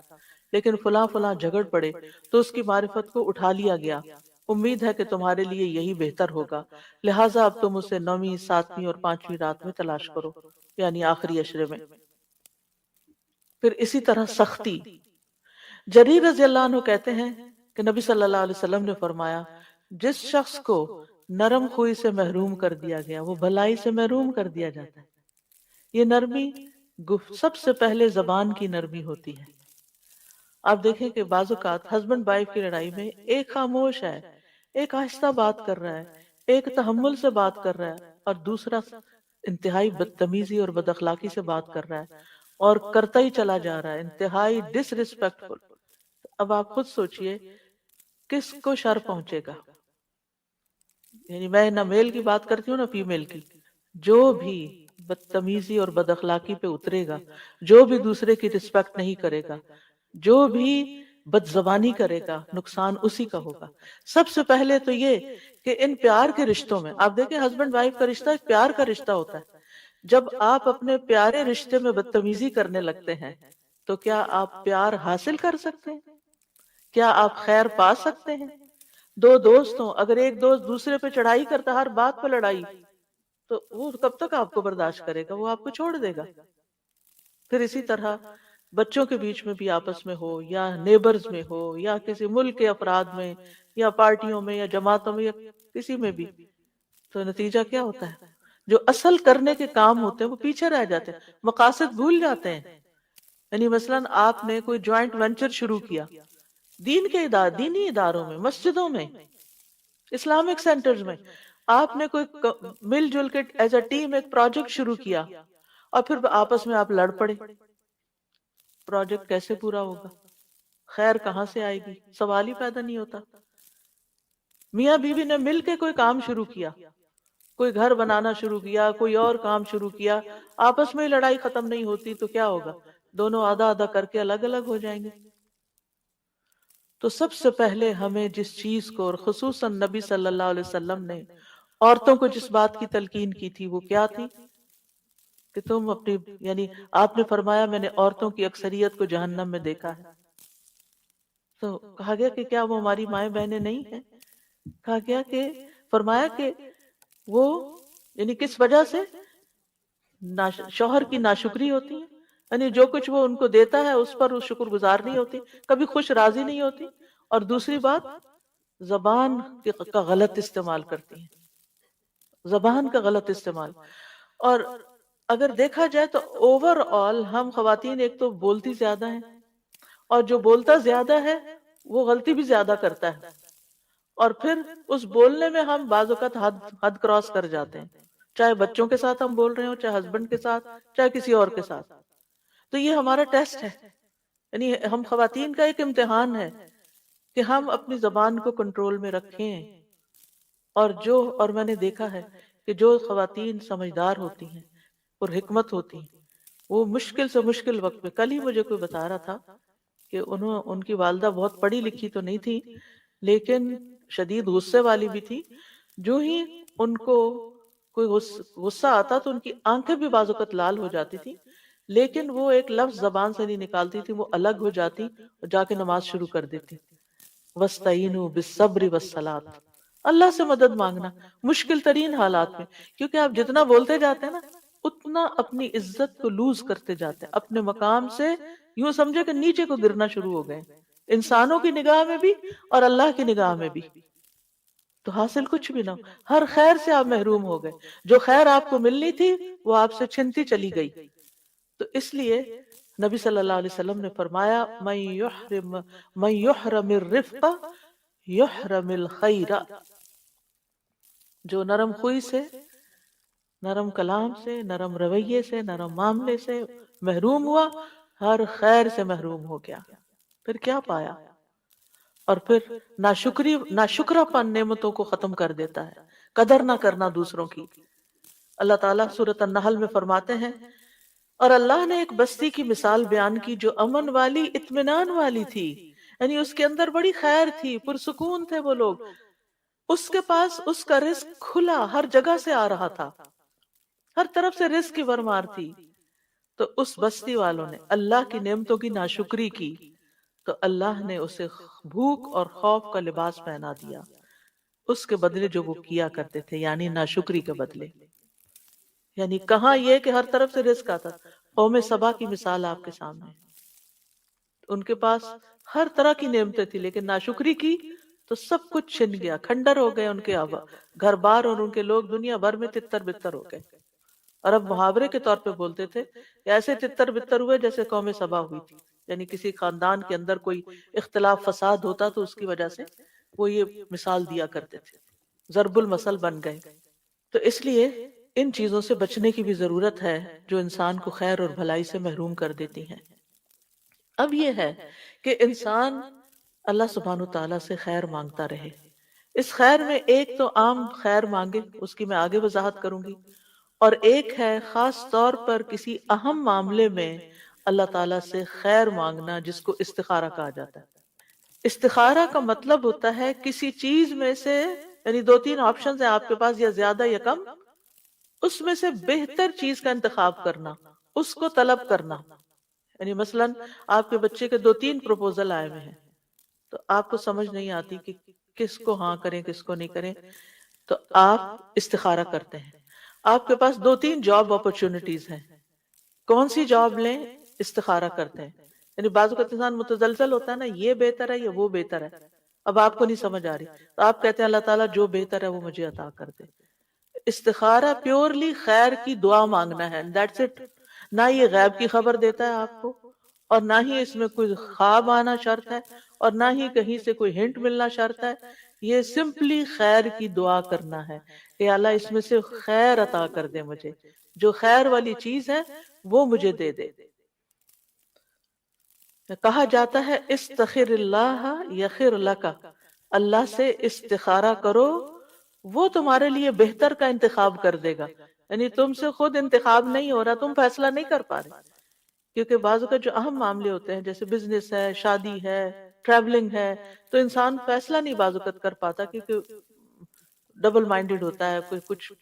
Speaker 2: لیکن فلاں فلاں جھگڑ پڑے تو اس کی معرفت کو اٹھا لیا گیا، امید ہے کہ تمہارے لیے یہی بہتر ہوگا، لہٰذا اب تم اسے 9ویں، 7ویں اور 5ویں رات میں تلاش کرو، یعنی آخری عشرے میں۔ پھر اسی طرح سختی، جریر رضی اللہ عنہ کہتے ہیں کہ نبی صلی اللہ علیہ وسلم نے فرمایا جس شخص کو نرم خوئی سے محروم کر دیا گیا وہ بھلائی سے محروم کر دیا جاتا ہے۔ یہ نرمی سب سے پہلے زبان کی نرمی ہوتی ہے۔ آپ دیکھیں کہ بعض اوقات ہسبینڈ وائف کی لڑائی میں ایک خاموش ہے، ایک آہستہ بات کر رہا ہے، ایک تحمل سے بات کر رہا ہے، اور دوسرا انتہائی بدتمیزی اور بد اخلاقی سے بات کر رہا ہے اور کرتا ہی چلا جا رہا ہے، انتہائی ڈس ریسپیکٹفل۔ اب آپ خود سوچئے کس کو شر پہنچے گا؟ یعنی میں نہ میل کی بات کرتی ہوں نہ فیمیل کی، جو بھی بدتمیزی اور بد اخلاقی پہ اترے گا، جو بھی دوسرے کی رسپیکٹ نہیں کرے گا، جو بھی بد زبانی کرے گا، نقصان اسی کا ہوگا۔ سب سے پہلے تو یہ کہ ان پیار کے رشتوں میں آپ دیکھیں ہسبینڈ وائف کا رشتہ ایک پیار کا رشتہ ہوتا ہے، جب آپ اپنے پیارے رشتے میں بدتمیزی کرنے لگتے ہیں تو کیا آپ پیار حاصل کر سکتے ہیں؟ کیا آپ خیر پا سکتے ہیں؟ دو دوست ہوں، اگر ایک دوست دوسرے پہ چڑھائی کرتا، ہر بات پہ لڑائی، تو وہ کب تک آپ کو برداشت کرے گا؟ وہ آپ کو چھوڑ دے گا۔ پھر اسی طرح بچوں کے بیچ میں بھی آپس میں ہو، یا نیبرز میں ہو، یا کسی ملک کے افراد میں، یا پارٹیوں میں، یا جماعتوں میں، یا کسی میں بھی، تو نتیجہ کیا ہوتا ہے؟ جو اصل کرنے کے کام ہوتے ہیں وہ پیچھے رہ جاتے ہیں، مقاصد بھول جاتے ہیں۔ یعنی مثلاً آپ نے کوئی جوائنٹ وینچر شروع کیا دین کے دینی اداروں میں، مسجدوں میں، اسلامک سینٹرز میں، آپ نے کوئی مل جل کے ایز اے ٹیم ایک پروجیکٹ شروع کیا اور پھر آپس میں آپ لڑ پڑے، پروجیکٹ کیسے پورا ہوگا؟ خیر کہاں سے آئے گی؟ سوال ہی پیدا نہیں ہوتا۔ میاں بیوی نے مل کے کوئی کام شروع کیا، کوئی گھر بنانا شروع کیا، کوئی اور کام شروع کیا، آپس میں لڑائی ختم نہیں ہوتی تو کیا ہوگا؟ دونوں آدھا آدھا کر کے الگ الگ ہو جائیں گے۔ تو سب سے پہلے ہمیں جس چیز کو، اور خصوصاً نبی صلی اللہ علیہ وسلم نے عورتوں کو جس بات کی تلقین کی تھی وہ کیا تھی کہ تم اپنی، یعنی آپ نے فرمایا میں نے عورتوں کی اکثریت کو جہنم میں دیکھا ہے۔ تو کہا گیا کہ کیا وہ ہماری مائیں بہنیں نہیں ہیں؟ کہا گیا کہ فرمایا کہ وہ یعنی کس وجہ سے شوہر کی ناشکری ہوتی ہے، یعنی جو کچھ وہ ان کو دیتا ہے اس پر وہ شکر گزار نہیں ہوتی، کبھی خوش راضی نہیں ہوتی، اور دوسری بات زبان کا غلط استعمال کرتی ہیں، زبان کا غلط استعمال۔ اور اگر دیکھا جائے تو اوور آل ہم خواتین ایک تو بولتی زیادہ ہیں، اور جو بولتا زیادہ ہے وہ غلطی بھی زیادہ کرتا ہے، اور پھر اس بولنے میں ہم بعض اوقات حد کراس کر جاتے ہیں، چاہے بچوں کے ساتھ ہم بول رہے ہوں، چاہے ہسبینڈ کے ساتھ، چاہے کسی اور کے ساتھ۔ تو یہ ہمارا ٹیسٹ ہے، یعنی ہم خواتین کا ایک امتحان ہے کہ ہم اپنی زبان کو کنٹرول میں رکھیں۔ اور میں نے دیکھا ہے کہ جو خواتین سمجھدار ہوتی ہیں اور حکمت ہوتی ہیں، وہ مشکل سے مشکل وقت میں، کل ہی مجھے کوئی بتا رہا تھا کہ ان کی والدہ بہت پڑھی لکھی تو نہیں تھی لیکن شدید غصے والی بھی تھی، جو ہی ان کو کوئی غصہ آتا تو ان کی آنکھیں بھی بعض اوقات لال ہو جاتی تھی، لیکن وہ ایک لفظ زبان سے نہیں نکالتی تھی، وہ الگ ہو جاتی اور جا کے نماز شروع کر دیتی۔ وَاسْتَعِينُوا بِالصَّبْرِ وَالصَّلَاةِ، اللہ سے مدد مانگنا مشکل ترین حالات میں، کیونکہ آپ جتنا بولتے جاتے ہیں نا اتنا اپنی عزت کو لوز کرتے جاتے ہیں، اپنے مقام سے یوں سمجھے کہ نیچے کو گرنا شروع ہو گئے، انسانوں کی نگاہ میں بھی اور اللہ کی نگاہ میں بھی، تو حاصل کچھ بھی نہ ہو، ہر خیر سے آپ محروم ہو گئے، جو خیر آپ کو ملنی تھی وہ آپ سے چھنتی چلی گئی۔ تو اس لیے نبی صلی اللہ علیہ وسلم نے فرمایا من یحرم الرفق یحرم الخیر، جو نرم خوئی سے، نرم کلام سے، نرم رویے سے، نرم معاملے سے محروم ہوا، ہر خیر سے محروم ہو گیا۔ پھر کیا پایا؟ اور پھر ناشکرا پن نعمتوں کو ختم کر دیتا ہے، قدر نہ کرنا دوسروں کی۔ اللہ تعالیٰ سورۃ النحل میں فرماتے ہیں، اور اللہ نے ایک بستی کی مثال بیان کی جو امن والی، اطمینان والی تھی، یعنی اس کے اندر بڑی خیر تھی، پرسکون تھے وہ لوگ، اس کے پاس اس کا رزق کھلا ہر جگہ سے آ رہا تھا، ہر طرف سے رزق کی بھرمار تھی۔ تو اس بستی والوں نے اللہ کی نعمتوں کی ناشکری کی، تو اللہ نے اسے بھوک اور خوف کا لباس پہنا دیا، اس کے بدلے جو وہ کیا کرتے تھے، یعنی ناشکری کے بدلے۔ یعنی کہاں یہ کہ ہر طرف سے رزق آتا، قوم سبا کی مثال آپ کے سامنے، ان کے پاس ہر طرح کی نعمتیں تھی لیکن ناشکری کی تو سب کچھ چھن گیا، کھنڈر ہو گئے ان کے گھر بار، اور ان کے لوگ دنیا بھر میں تتر بتر ہو گئے۔ اور اب محاورے کے طور پہ بولتے تھے کہ ایسے تتر بتر ہوئے جیسے قوم سبا ہوئی تھی، یعنی کسی خاندان کے اندر کوئی اختلاف فساد ہوتا تو اس کی وجہ سے وہ یہ مثال دیا کرتے تھے، ضرب المثل بن گئے۔ تو اس لیے ان چیزوں سے بچنے کی بھی ضرورت ہے جو انسان کو خیر اور بھلائی سے محروم کر دیتی ہیں۔ اب یہ ہے کہ انسان اللہ سبحانہ وتعالیٰ سے خیر مانگتا رہے۔ اس خیر میں ایک تو عام خیر مانگے، اس کی میں آگے وضاحت کروں گی، اور ایک ہے خاص طور پر کسی اہم معاملے میں اللہ تعالیٰ سے خیر مانگنا، جس کو استخارہ کہا جاتا ہے۔ استخارہ کا مطلب ہوتا ہے کسی چیز میں سے، یعنی دو تین آپشنز ہیں آپ کے پاس، یا زیادہ یا کم، اس میں سے بہتر چیز کا انتخاب کرنا، اس کو طلب کرنا۔ یعنی مثلا آپ کے بچے کے دو تین پروپوزل آئے ہوئے ہیں، تو آپ کو سمجھ نہیں آتی کہ کس کو ہاں کریں کس کو نہیں کریں، تو آپ استخارہ کرتے ہیں۔ آپ کے پاس دو تین جاب اپرچونٹیز ہیں، کون سی جاب لیں؟ استخارہ کرتے ہیں۔ یعنی بعض اوقات انسان متزلزل ہوتا ہے نا، یہ بہتر ہے یا وہ بہتر ہے، اب آپ کو نہیں سمجھ آ رہی، تو آپ کہتے ہیں اللہ تعالیٰ جو بہتر ہے وہ مجھے عطا کر دے۔ استخارہ پیورلی خیر کی دعا مانگنا ہے، دیٹس اٹ۔ نہ یہ غیب کی خبر دیتا ہے آپ کو، اور نہ ہی اس میں کوئی خواب آنا شرط ہے، اور نہ ہی کہیں سے کوئی ہنٹ ملنا شرط ہے۔ یہ سمپلی خیر کی دعا کرنا ہے کہ اللہ اس میں سے خیر عطا کر دے مجھے، جو خیر والی چیز ہے وہ مجھے دے دے۔ کہا جاتا ہے استخر اللہ یخر لک، اللہ سے استخارہ کرو وہ تمہارے لیے بہتر کا انتخاب کر دے گا۔ یعنی تم سے خود انتخاب نہیں ہو رہا، تم فیصلہ نہیں کر پا رہے، کیونکہ بعض کا جو اہم معاملے ہوتے ہیں جیسے بزنس ہے، شادی ہے، ٹریولنگ ہے، تو انسان فیصلہ نہیں بعض اوقات کر پاتا، کیونکہ ڈبل مائنڈڈ ہوتا ہے، کوئی کچھ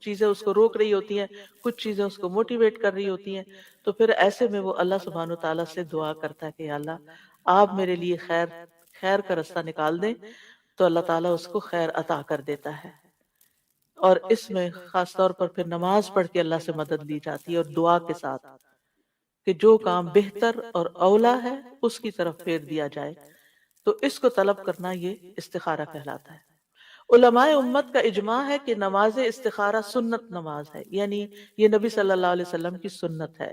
Speaker 2: چیزیں اس کو روک رہی ہوتی ہیں، کچھ چیزیں اس کو موٹیویٹ کر رہی ہوتی ہیں، تو پھر ایسے میں وہ اللہ سبحانہ وتعالیٰ سے دعا کرتا ہے کہ یا اللہ آپ میرے لیے خیر کا رستہ نکال دیں، تو اللہ تعالیٰ اس کو خیر عطا کر دیتا ہے۔ اور اس میں خاص طور پر پھر نماز پڑھ کے اللہ سے مدد لی جاتی ہے، اور دعا کے ساتھ کہ جو کام بہتر اور اولا ہے اس کی طرف پھیر دیا جائے، تو اس کو طلب کرنا یہ استخارہ کہلاتا ہے۔ علماء امت کا اجماع ہے کہ نماز استخارہ سنت نماز ہے، یعنی یہ نبی صلی اللہ علیہ وسلم کی سنت ہے،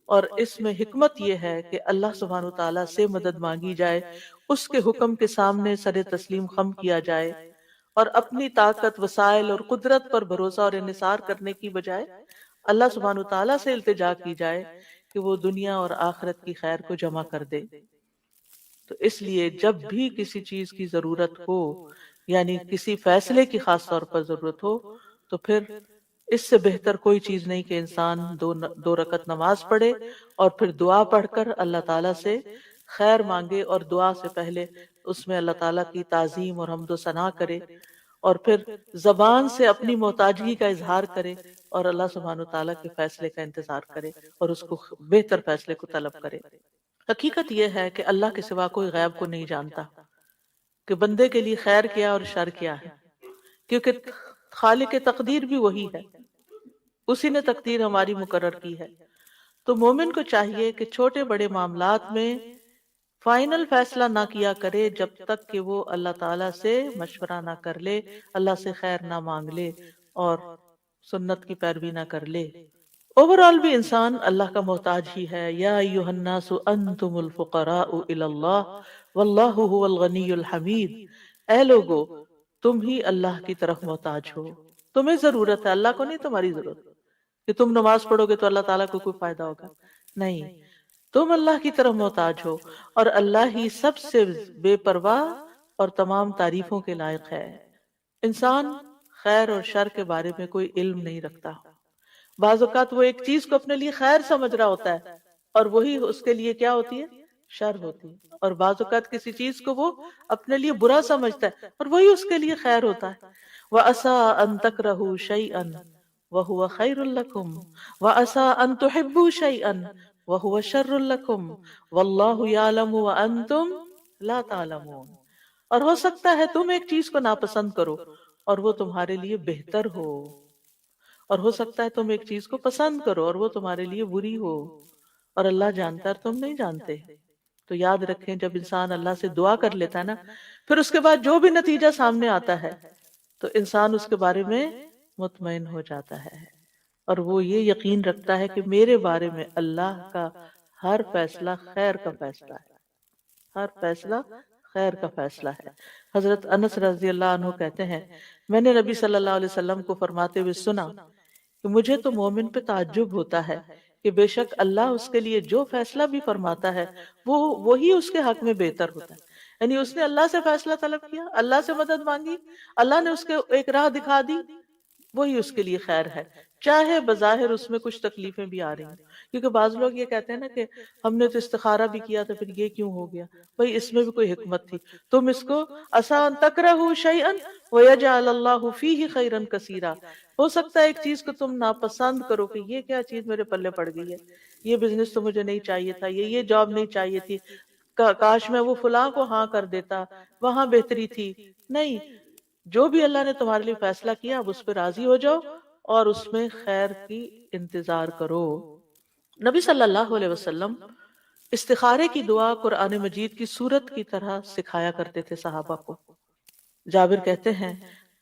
Speaker 2: اور اس میں حکمت یہ ہے کہ اللہ سبحانہ وتعالیٰ سے مدد مانگی جائے، اس کے حکم کے سامنے سر تسلیم خم کیا جائے، اور اپنی طاقت، وسائل اور قدرت پر بھروسہ اور انحصار کرنے کی بجائے اللہ سبحانہ وتعالیٰ سے التجا کی جائے کہ وہ دنیا اور آخرت کی خیر کو جمع کر دے۔ تو اس لیے جب بھی کسی چیز کی ضرورت ہو، یعنی کسی فیصلے کی خاص طور پر ضرورت ہو، تو پھر اس سے بہتر کوئی چیز نہیں کہ انسان دو رکعت نماز پڑھے اور پھر دعا پڑھ کر اللہ تعالیٰ سے خیر مانگے، اور دعا سے پہلے اس میں اللہ تعالیٰ کی تعظیم اور حمد و ثنا کرے، اور پھر زبان سے اپنی محتاجگی کا اظہار کرے، اور اللہ سبحانہ وتعالیٰ کے فیصلے کا انتظار کرے، اور اس کو بہتر فیصلے کو طلب کرے۔ حقیقت یہ ہے کہ اللہ کے سوا کوئی غیب کو نہیں جانتا کہ بندے کے لیے خیر کیا اور شر کیا ہے، کیونکہ خالق تقدیر بھی وہی ہے۔ اسی نے تقدیر ہماری مقرر کی ہے۔ تو مومن کو چاہیے کہ چھوٹے بڑے معاملات میں فائنل فیصلہ نہ کیا کرے جب تک کہ وہ اللہ تعالیٰ سے مشورہ نہ کر لے، اللہ سے خیر نہ مانگ لے اور سنت کی پیروی نہ کر لے۔ اوورآل بھی انسان اللہ کا محتاج ہی ہے۔ یا ایھا الناس انتم الفقراء الی اللہ واللہ هو الغنی الحمید، اے لوگو تم ہی اللہ کی طرف محتاج ہو، تمہیں ضرورت ہے، اللہ کو نہیں تمہاری ضرورت کہ تم نماز پڑھو گے تو اللہ تعالیٰ کو کوئی فائدہ ہوگا، نہیں، تم اللہ کی طرف محتاج ہو، اور اللہ ہی سب سے بے پرواہ اور تمام تعریفوں کے لائق ہے۔ انسان خیر اور شر کے بارے میں کوئی علم نہیں رکھتا۔ بعض اوقات وہ ایک چیز کو اپنے لیے خیر سمجھ رہا ہوتا ہے اور وہی اس کے لیے کیا ہوتی ہے؟ شر ہوتی ہے۔ اور بعض اوقات کسی چیز کو وہ اپنے لیے برا سمجھتا ہے اور وہی اس کے لیے خیر ہوتا ہے۔ وَعَسَىٰ أَن تَكْرَهُوا شَيْئًا وَهُوَ خَيْرٌ لَكُمْ وَعَسَىٰ أَن تُحِبُّوا شَيْئًا وَهُوَ شَرٌّ لَكُمْ وَاللَّهُ يَعْلَمُ وَأَنتُمْ لَا تَعْلَمُونَ۔ اور ہو سکتا ہے تم ایک چیز کو ناپسند کرو اور وہ تمہارے لیے بہتر ہو، اور ہو سکتا ہے تم ایک چیز کو پسند کرو اور وہ تمہارے لیے بری ہو، اور اللہ جانتا ہے اور تم نہیں جانتے۔ تو یاد رکھیں جب انسان اللہ سے دعا کر لیتا ہے نا، پھر اس کے بعد جو بھی نتیجہ سامنے آتا ہے تو انسان اس کے بارے میں مطمئن ہو جاتا ہے، اور وہ یہ یقین رکھتا ہے کہ میرے بارے میں اللہ کا ہر فیصلہ خیر کا فیصلہ ہے، ہر فیصلہ خیر کا فیصلہ ہے۔ حضرت انس رضی اللہ عنہ کہتے ہیں میں نے نبی صلی اللہ علیہ وسلم کو فرماتے ہوئے سنا کہ مجھے تو مومن پہ تعجب ہوتا ہے کہ بے شک اللہ اس کے لیے جو فیصلہ بھی فرماتا ہے وہ وہی اس کے حق میں بہتر ہوتا ہے۔ یعنی اس نے اللہ سے فیصلہ طلب کیا، اللہ سے مدد مانگی، اللہ نے اس کے ایک راہ دکھا دی، وہی اس کے لیے خیر ہے، چاہے بظاہر اس میں کچھ تکلیفیں بھی آ رہی ہیں۔ کیونکہ بعض لوگ یہ کہتے ہیں نا کہ ہم نے تو استخارہ بھی کیا تو پھر یہ کیوں ہو گیا؟ بھئی اس میں بھی کوئی حکمت تھی، تم اس کو عسیٰ ان تکرہوا شیئا ویجعل اللہ فیہ خیرا کثیرا، ہو سکتا ہے ایک چیز کو تم ناپسند کرو کہ یہ کیا چیز میرے پلے پڑ گئی ہے، یہ بزنس تو مجھے نہیں چاہیے تھا، یہ جاب نہیں چاہیے تھی، کاش میں وہ فلاں کو ہاں کر دیتا، وہاں بہتری تھی۔ نہیں، جو بھی اللہ نے تمہارے لیے فیصلہ کیا اب اس پہ راضی ہو جاؤ اور اس میں خیر کی انتظار کرو۔ نبی صلی اللہ علیہ وسلم استخارے کی دعا قرآن مجید کی سورت کی طرح سکھایا کرتے تھے صحابہ کو۔ جابر کہتے ہیں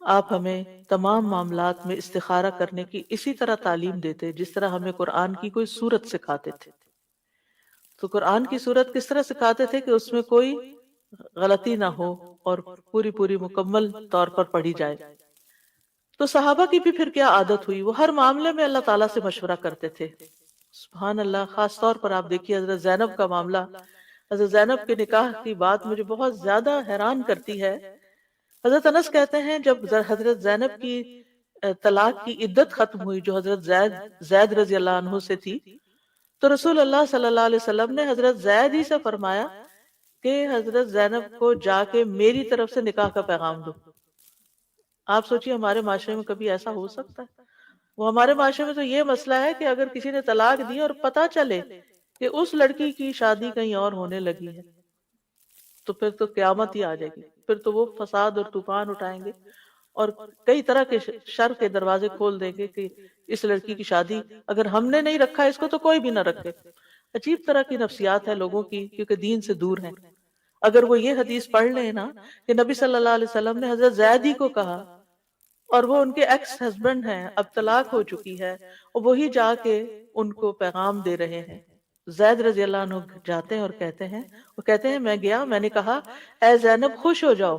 Speaker 2: آپ ہمیں تمام معاملات میں استخارہ کرنے کی اسی طرح تعلیم دیتے جس طرح ہمیں قرآن کی کوئی سورت سکھاتے تھے۔ تو قرآن کی سورت کس طرح سکھاتے تھے کہ اس میں کوئی غلطی نہ ہو اور پوری مکمل طور پر پڑھی جائے۔ تو صحابہ کی بھی پھر کیا عادت ہوئی، وہ ہر معاملے میں اللہ تعالیٰ سے مشورہ کرتے تھے۔ سبحان اللہ، خاص طور پر آپ دیکھیے حضرت زینب کا معاملہ، حضرت زینب کے نکاح کی بات مجھے بہت زیادہ حیران کرتی ہے۔ حضرت انس کہتے ہیں جب حضرت زینب کی طلاق کی عدت ختم ہوئی جو حضرت زید رضی اللہ عنہ سے تھی، تو رسول اللہ صلی اللہ علیہ وسلم نے حضرت زید ہی سے فرمایا کہ حضرت زینب کو جا کے میری طرف سے نکاح کا پیغام دو۔ آپ سوچیے ہمارے معاشرے میں کبھی ایسا ہو سکتا ہے؟ وہ ہمارے معاشرے میں تو یہ مسئلہ ہے کہ اگر کسی نے طلاق دی اور پتہ چلے کہ اس لڑکی کی شادی کہیں اور ہونے لگی ہے تو پھر تو قیامت ہی آ جائے گی، پھر تو وہ فساد اور طوفان اٹھائیں گے اور کئی طرح کے شر کے دروازے کھول دیں گے کہ اس لڑکی کی شادی اگر ہم نے نہیں رکھا اس کو تو کوئی بھی نہ رکھے۔ عجیب طرح کی نفسیات ہے لوگوں کی، کیونکہ دین سے دور ہیں۔ اگر وہ یہ حدیث پڑھ لیں نا کہ نبی صلی اللہ علیہ وسلم نے حضرت زید ہی کو کہا اور وہ ان کے ایکس ہسبینڈ ہیں، اب طلاق ہو چکی ہے، اور وہی جا کے ان کو پیغام دے رہے ہیں۔ زید رضی اللہ عنہ جاتے ہیں اور کہتے ہیں میں گیا، میں نے کہا اے زینب خوش ہو جاؤ،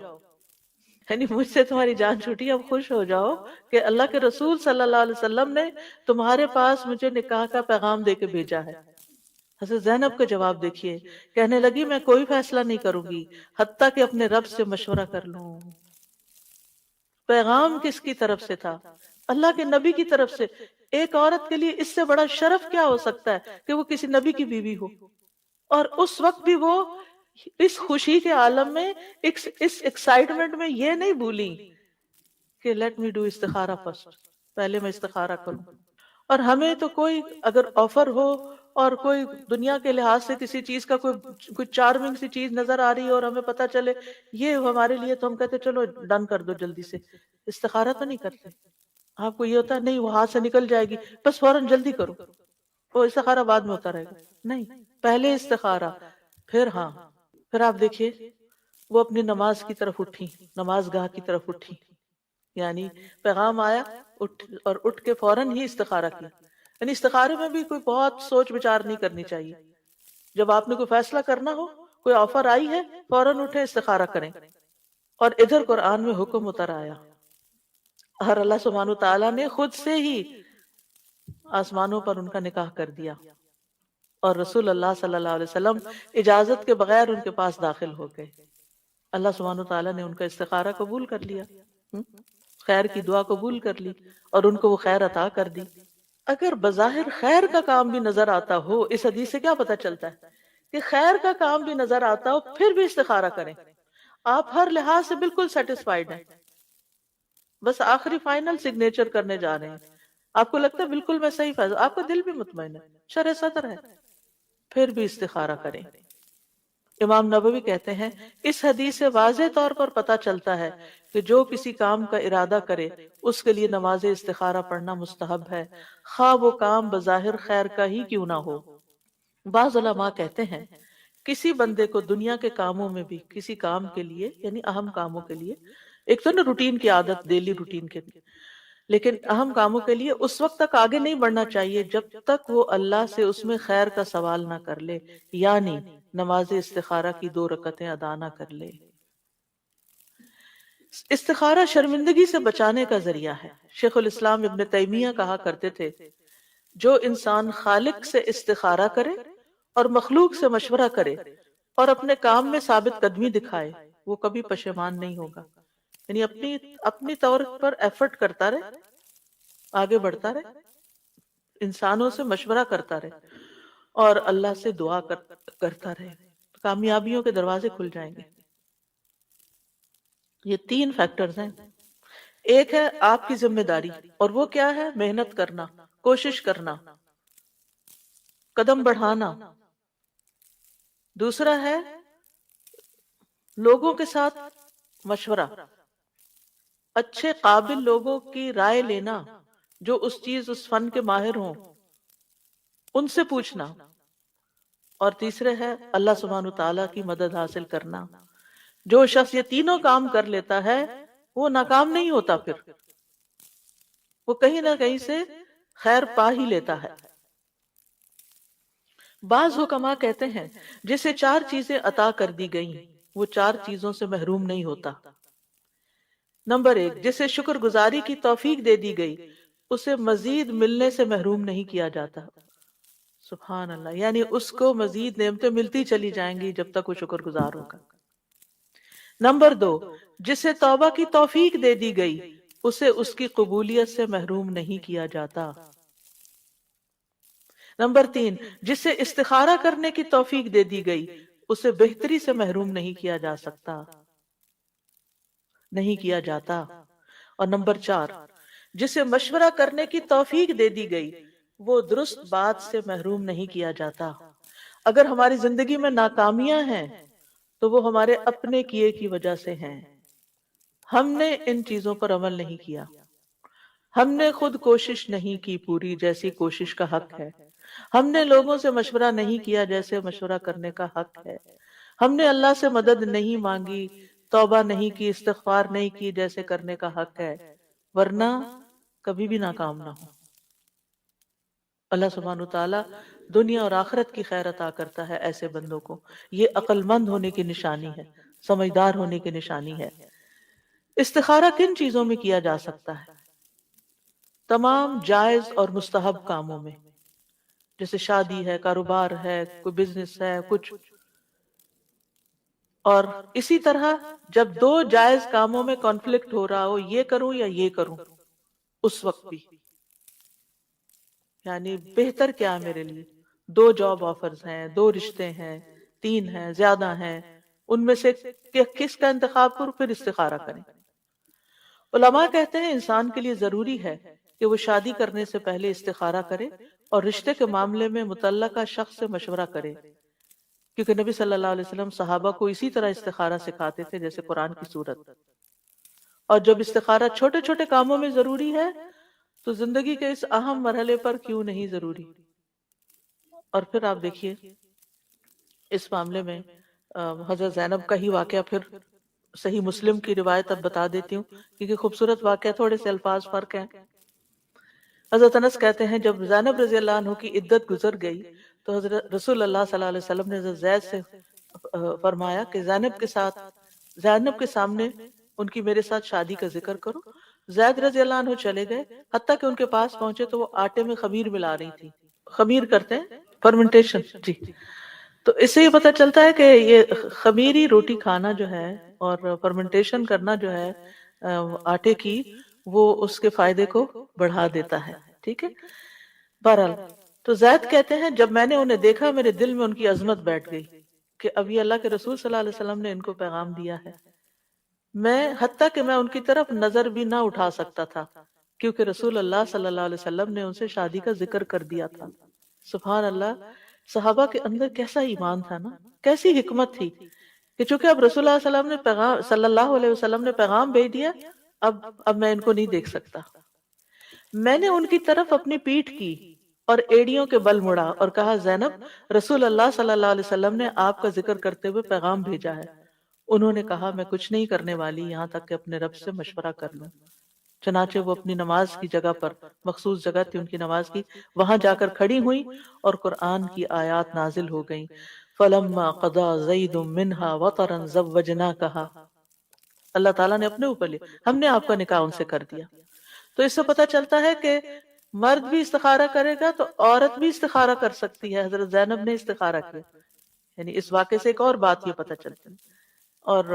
Speaker 2: یعنی مجھ سے تمہاری جان چھوٹی، اب خوش ہو جاؤ کہ اللہ کے رسول صلی اللہ علیہ وسلم نے تمہارے پاس مجھے نکاح کا پیغام دے کے بھیجا ہے۔ حضرت زینب کا جواب دیکھیے، کہنے لگی میں کوئی فیصلہ نہیں کروں گی حتیٰ کہ اپنے رب سے مشورہ کر لوں۔ پیغام کس کی طرف سے تھا؟ اللہ کے نبی کی طرف سے۔ ایک عورت کے لیے اس سے بڑا شرف کیا ہو سکتا ہے کہ وہ کسی نبی کی بیوی ہو، اور اس وقت بھی وہ اس خوشی کے عالم میں، اس ایکسائٹمنٹ میں یہ نہیں بھولی کہ لیٹ می ڈو استخارہ فرسٹ، پہلے میں استخارہ کروں۔ اور ہمیں تو کوئی اگر آفر ہو اور کوئی دنیا کے لحاظ سے کسی چیز کا کوئی چارمنگ سی چیز نظر آ رہی ہے اور ہمیں پتہ چلے یہ ہمارے لیے، تو ہم کہتے چلو ڈن کر دو جلدی سے، استخارہ تو نہیں کرتے۔ آپ کو یہ ہوتا ہے نہیں وہ ہاتھ سے نکل جائے گی، بس فوراً جلدی کرو، وہ استخارہ بعد میں ہوتا رہے گا. نہیں، پہلے استخارہ، پھر ہاں، پھر آپ دیکھیے وہ اپنی نماز کی طرف اٹھی، نماز گاہ کی طرف اٹھی، یعنی پیغام آیا، اٹھ کے فوراً ہی استخارہ کیا. یعنی استخارے میں بھی کوئی بہت سوچ بچار نہیں کرنی چاہیے. جب آپ نے کوئی فیصلہ کرنا ہو، کوئی آفر آئی ہے، فوراً اٹھے استخارہ کریں. اور ادھر قرآن میں حکم اتر آیا اور اللہ سبحانہ و تعالیٰ نے خود سے ہی آسمانوں پر ان کا نکاح کر دیا، اور رسول اللہ صلی اللہ علیہ وسلم اجازت کے بغیر ان کے پاس داخل ہو گئے. اللہ سبحانہ و تعالیٰ نے ان کا استخارہ قبول کر لیا، خیر کی دعا قبول کر لی، اور ان کو وہ خیر عطا کر دی. اگر بظاہر خیر کا کام بھی نظر آتا ہو، اس حدیث سے کیا پتہ چلتا ہے کہ خیر کا کام بھی نظر آتا ہو پھر بھی استخارہ کریں. آپ ہر لحاظ سے بالکل سیٹسفائیڈ ہیں، بس آخری فائنل سگنیچر کرنے جا رہے ہیں، آپ کو لگتا ہے بالکل میں صحیح فیصلہ، آپ کا دل بھی مطمئن ہے، شرح صدر ہے، پھر بھی استخارہ کریں. امام نبوی کہتے ہیں اس حدیث سے واضح طور پر پتہ چلتا ہے کہ جو کسی کام کا ارادہ کرے اس کے لیے نماز استخارہ پڑھنا مستحب ہے، خواہ وہ کام بظاہر خیر کا ہی کیوں نہ ہو. بعض علماء کہتے ہیں کسی بندے کو دنیا کے کاموں میں بھی کسی کام کے لیے، یعنی اہم کاموں کے لیے، ایک تو نا روٹین کی عادت، ڈیلی روٹین کے لیے، لیکن اہم کاموں کے لیے اس وقت تک آگے نہیں بڑھنا چاہیے جب تک وہ اللہ سے اس میں خیر کا سوال نہ کر لے، یعنی نماز استخارہ کی 2 رکعتیں ادا نہ کر لے. استخارہ شرمندگی سے بچانے کا ذریعہ ہے. شیخ الاسلام ابن تیمیہ کہا کرتے تھے جو انسان خالق سے استخارہ کرے اور مخلوق سے مشورہ کرے اور اپنے کام میں ثابت قدمی دکھائے وہ کبھی پشیمان نہیں ہوگا. یعنی اپنی طور پر ایفرٹ کرتا رہے، آگے بڑھتا رہے، انسانوں سے مشورہ کرتا رہے اور اللہ سے دعا کرتا رہے، کامیابیوں کے دروازے کھل جائیں گے. یہ 3 فیکٹرز ہیں. ایک ہے آپ کی ذمہ داری، اور وہ کیا ہے؟ محنت کرنا، کوشش کرنا، قدم بڑھانا. دوسرا ہے لوگوں کے ساتھ مشورہ، اچھے قابل لوگوں کی رائے لینا جو اس چیز، اس فن کے ماہر ہوں، ان سے پوچھنا. اور تیسرے ہے اللہ سبحانہ تعالیٰ کی مدد حاصل کرنا. جو شخص یہ تینوں کام کر لیتا ہے وہ ناکام نہیں ہوتا، پھر وہ کہیں نہ کہیں سے خیر پا ہی لیتا ہے. بعض حکماء کہتے ہیں جسے 4 چیزیں عطا کر دی گئیں وہ 4 چیزوں سے محروم نہیں ہوتا. نمبر 1، جسے شکر گزاری کی توفیق دے دی گئی اسے مزید ملنے سے محروم نہیں کیا جاتا. سبحان اللہ، یعنی اس کو مزید نعمتیں ملتی چلی جائیں گی جب تک وہ شکر گزار ہوگا. نمبر 2، جسے توبہ کی توفیق دے دی گئی اسے اس کی قبولیت سے محروم نہیں کیا جاتا. نمبر 3، جسے استخارہ کرنے کی توفیق دے دی گئی اسے بہتری سے محروم نہیں کیا جا سکتا، نہیں کیا جاتا. اور نمبر 4، جسے مشورہ کرنے کی توفیق دے دی گئی وہ درست بات سے محروم نہیں کیا جاتا. اگر ہماری زندگی میں ناکامیاں ہیں تو وہ ہمارے اپنے کیے کی وجہ سے ہیں. ہم نے ان چیزوں پر عمل نہیں کیا، ہم نے خود کوشش نہیں کی پوری جیسی کوشش کا حق ہے، ہم نے لوگوں سے مشورہ نہیں کیا جیسے مشورہ کرنے کا حق ہے، ہم نے اللہ سے مدد نہیں مانگی، توبہ نہیں کی، استغفار نہیں کی جیسے کرنے کا حق ہے، ورنہ کبھی بھی ناکام نہ ہو. اللہ سبحانہ وتعالی دنیا اور آخرت کی خیر عطا کرتا ہے ایسے بندوں کو. یہ عقل مند ہونے کی نشانی ہے، سمجھدار ہونے کی نشانی ہے. استخارہ کن چیزوں میں کیا جا سکتا ہے؟ تمام جائز اور مستحب کاموں میں، جیسے شادی ہے، کاروبار ہے، کوئی بزنس ہے، کچھ. اور اسی طرح جب 2 جائز کاموں میں کانفلکٹ ہو رہا ہو، یہ کروں یا یہ کروں، اس وقت بھی یعنی بہتر کیا ہے میرے لیے؟ 2 جاب آفرز ہیں، 2 رشتے ہیں، 3 ہیں، زیادہ ہیں، ان میں سے کس کا انتخاب کروں؟ پھر استخارہ کریں. علماء کہتے ہیں انسان کے لیے ضروری ہے کہ وہ شادی کرنے سے پہلے استخارہ کرے اور رشتے کے معاملے میں متعلقہ شخص سے مشورہ کرے، کیونکہ نبی صلی اللہ علیہ وسلم صحابہ کو اسی طرح استخارہ سکھاتے تھے جیسے قرآن کی صورت. اور جب استخارہ چھوٹے چھوٹے کاموں میں ضروری ہے تو زندگی کے اس اہم مرحلے پر کیوں نہیں ضروری؟ اور پھر آپ دیکھیے اس معاملے میں حضرت زینب کا ہی واقعہ، پھر صحیح مسلم کی روایت اب بتا دیتی ہوں کیونکہ خوبصورت واقعہ، تھوڑے سے الفاظ فرق ہیں۔ حضرت انس کہتے ہیں جب زینب رضی اللہ عنہ کی عدت گزر گئی تو حضرت رسول اللہ صلی اللہ علیہ وسلم نے حضرت زید سے فرمایا کہ زینب کے سامنے ان کی میرے ساتھ شادی کا ذکر کرو۔ زید رضی اللہ عنہ چلے گئے، حتیٰ کہ ان کے پاس پہنچے تو وہ آٹے میں خمیر ملا رہی تھی۔ خمیر کرتے ہیں فرمنٹیشن، جی۔ تو اس سے یہ پتہ چلتا ہے کہ یہ خمیری روٹی کھانا جو ہے اور فرمنٹیشن کرنا جو ہے آٹے کی، وہ اس کے فائدے کو بڑھا دیتا ہے، ٹھیک ہے۔ بہرحال تو زید کہتے ہیں جب میں نے انہیں دیکھا میرے دل میں ان کی عظمت بیٹھ گئی کہ اب یہ اللہ کے رسول صلی اللہ علیہ وسلم نے ان کو پیغام دیا ہے۔ میں حتیٰ کہ میں ان کی طرف نظر بھی نہ اٹھا سکتا تھا کیونکہ رسول اللہ صلی اللہ علیہ وسلم نے ان سے شادی کا ذکر کر دیا تھا۔ سبحان اللہ، صحابہ کے اندر کیسا ایمان تھا نا، کیسی حکمت تھی کہ چونکہ اب رسول اللہ صلی اللہ علیہ وسلم نے پیغام بھیج دیا، اب میں ان کو نہیں دیکھ سکتا۔ میں نے ان کی طرف اپنی پیٹھ کی اور ایڑیوں کے بل مڑا اور کہا زینب، رسول اللہ صلی اللہ علیہ وسلم نے آپ کا ذکر کرتے ہوئے پیغام بھیجا ہے۔ انہوں نے کہا میں کچھ نہیں کرنے والی یہاں تک کہ اپنے رب سے مشورہ کر لوں۔ چنانچہ وہ اپنی نماز کی جگہ پر، مخصوص جگہ تھی ان کی نماز کی، وہاں جا کر کھڑی ہوئی اور قرآن کی آیات نازل ہو گئیں۔ فَلَمَّا قَضَى زَيْدٌ مِّنْهَا وَطَرًا زَوَّجْنَاكَهَا، اللہ تعالیٰ نے اپنے اوپر لیا، ہم نے آپ کا نکاح ان سے کر دیا۔ تو اس سے پتہ چلتا ہے کہ مرد بھی استخارہ کرے گا تو عورت بھی استخارہ کر سکتی ہے۔ حضرت زینب نے استخارہ کیا، یعنی اس واقعے سے ایک اور بات یہ پتہ چلتی ہے۔ اور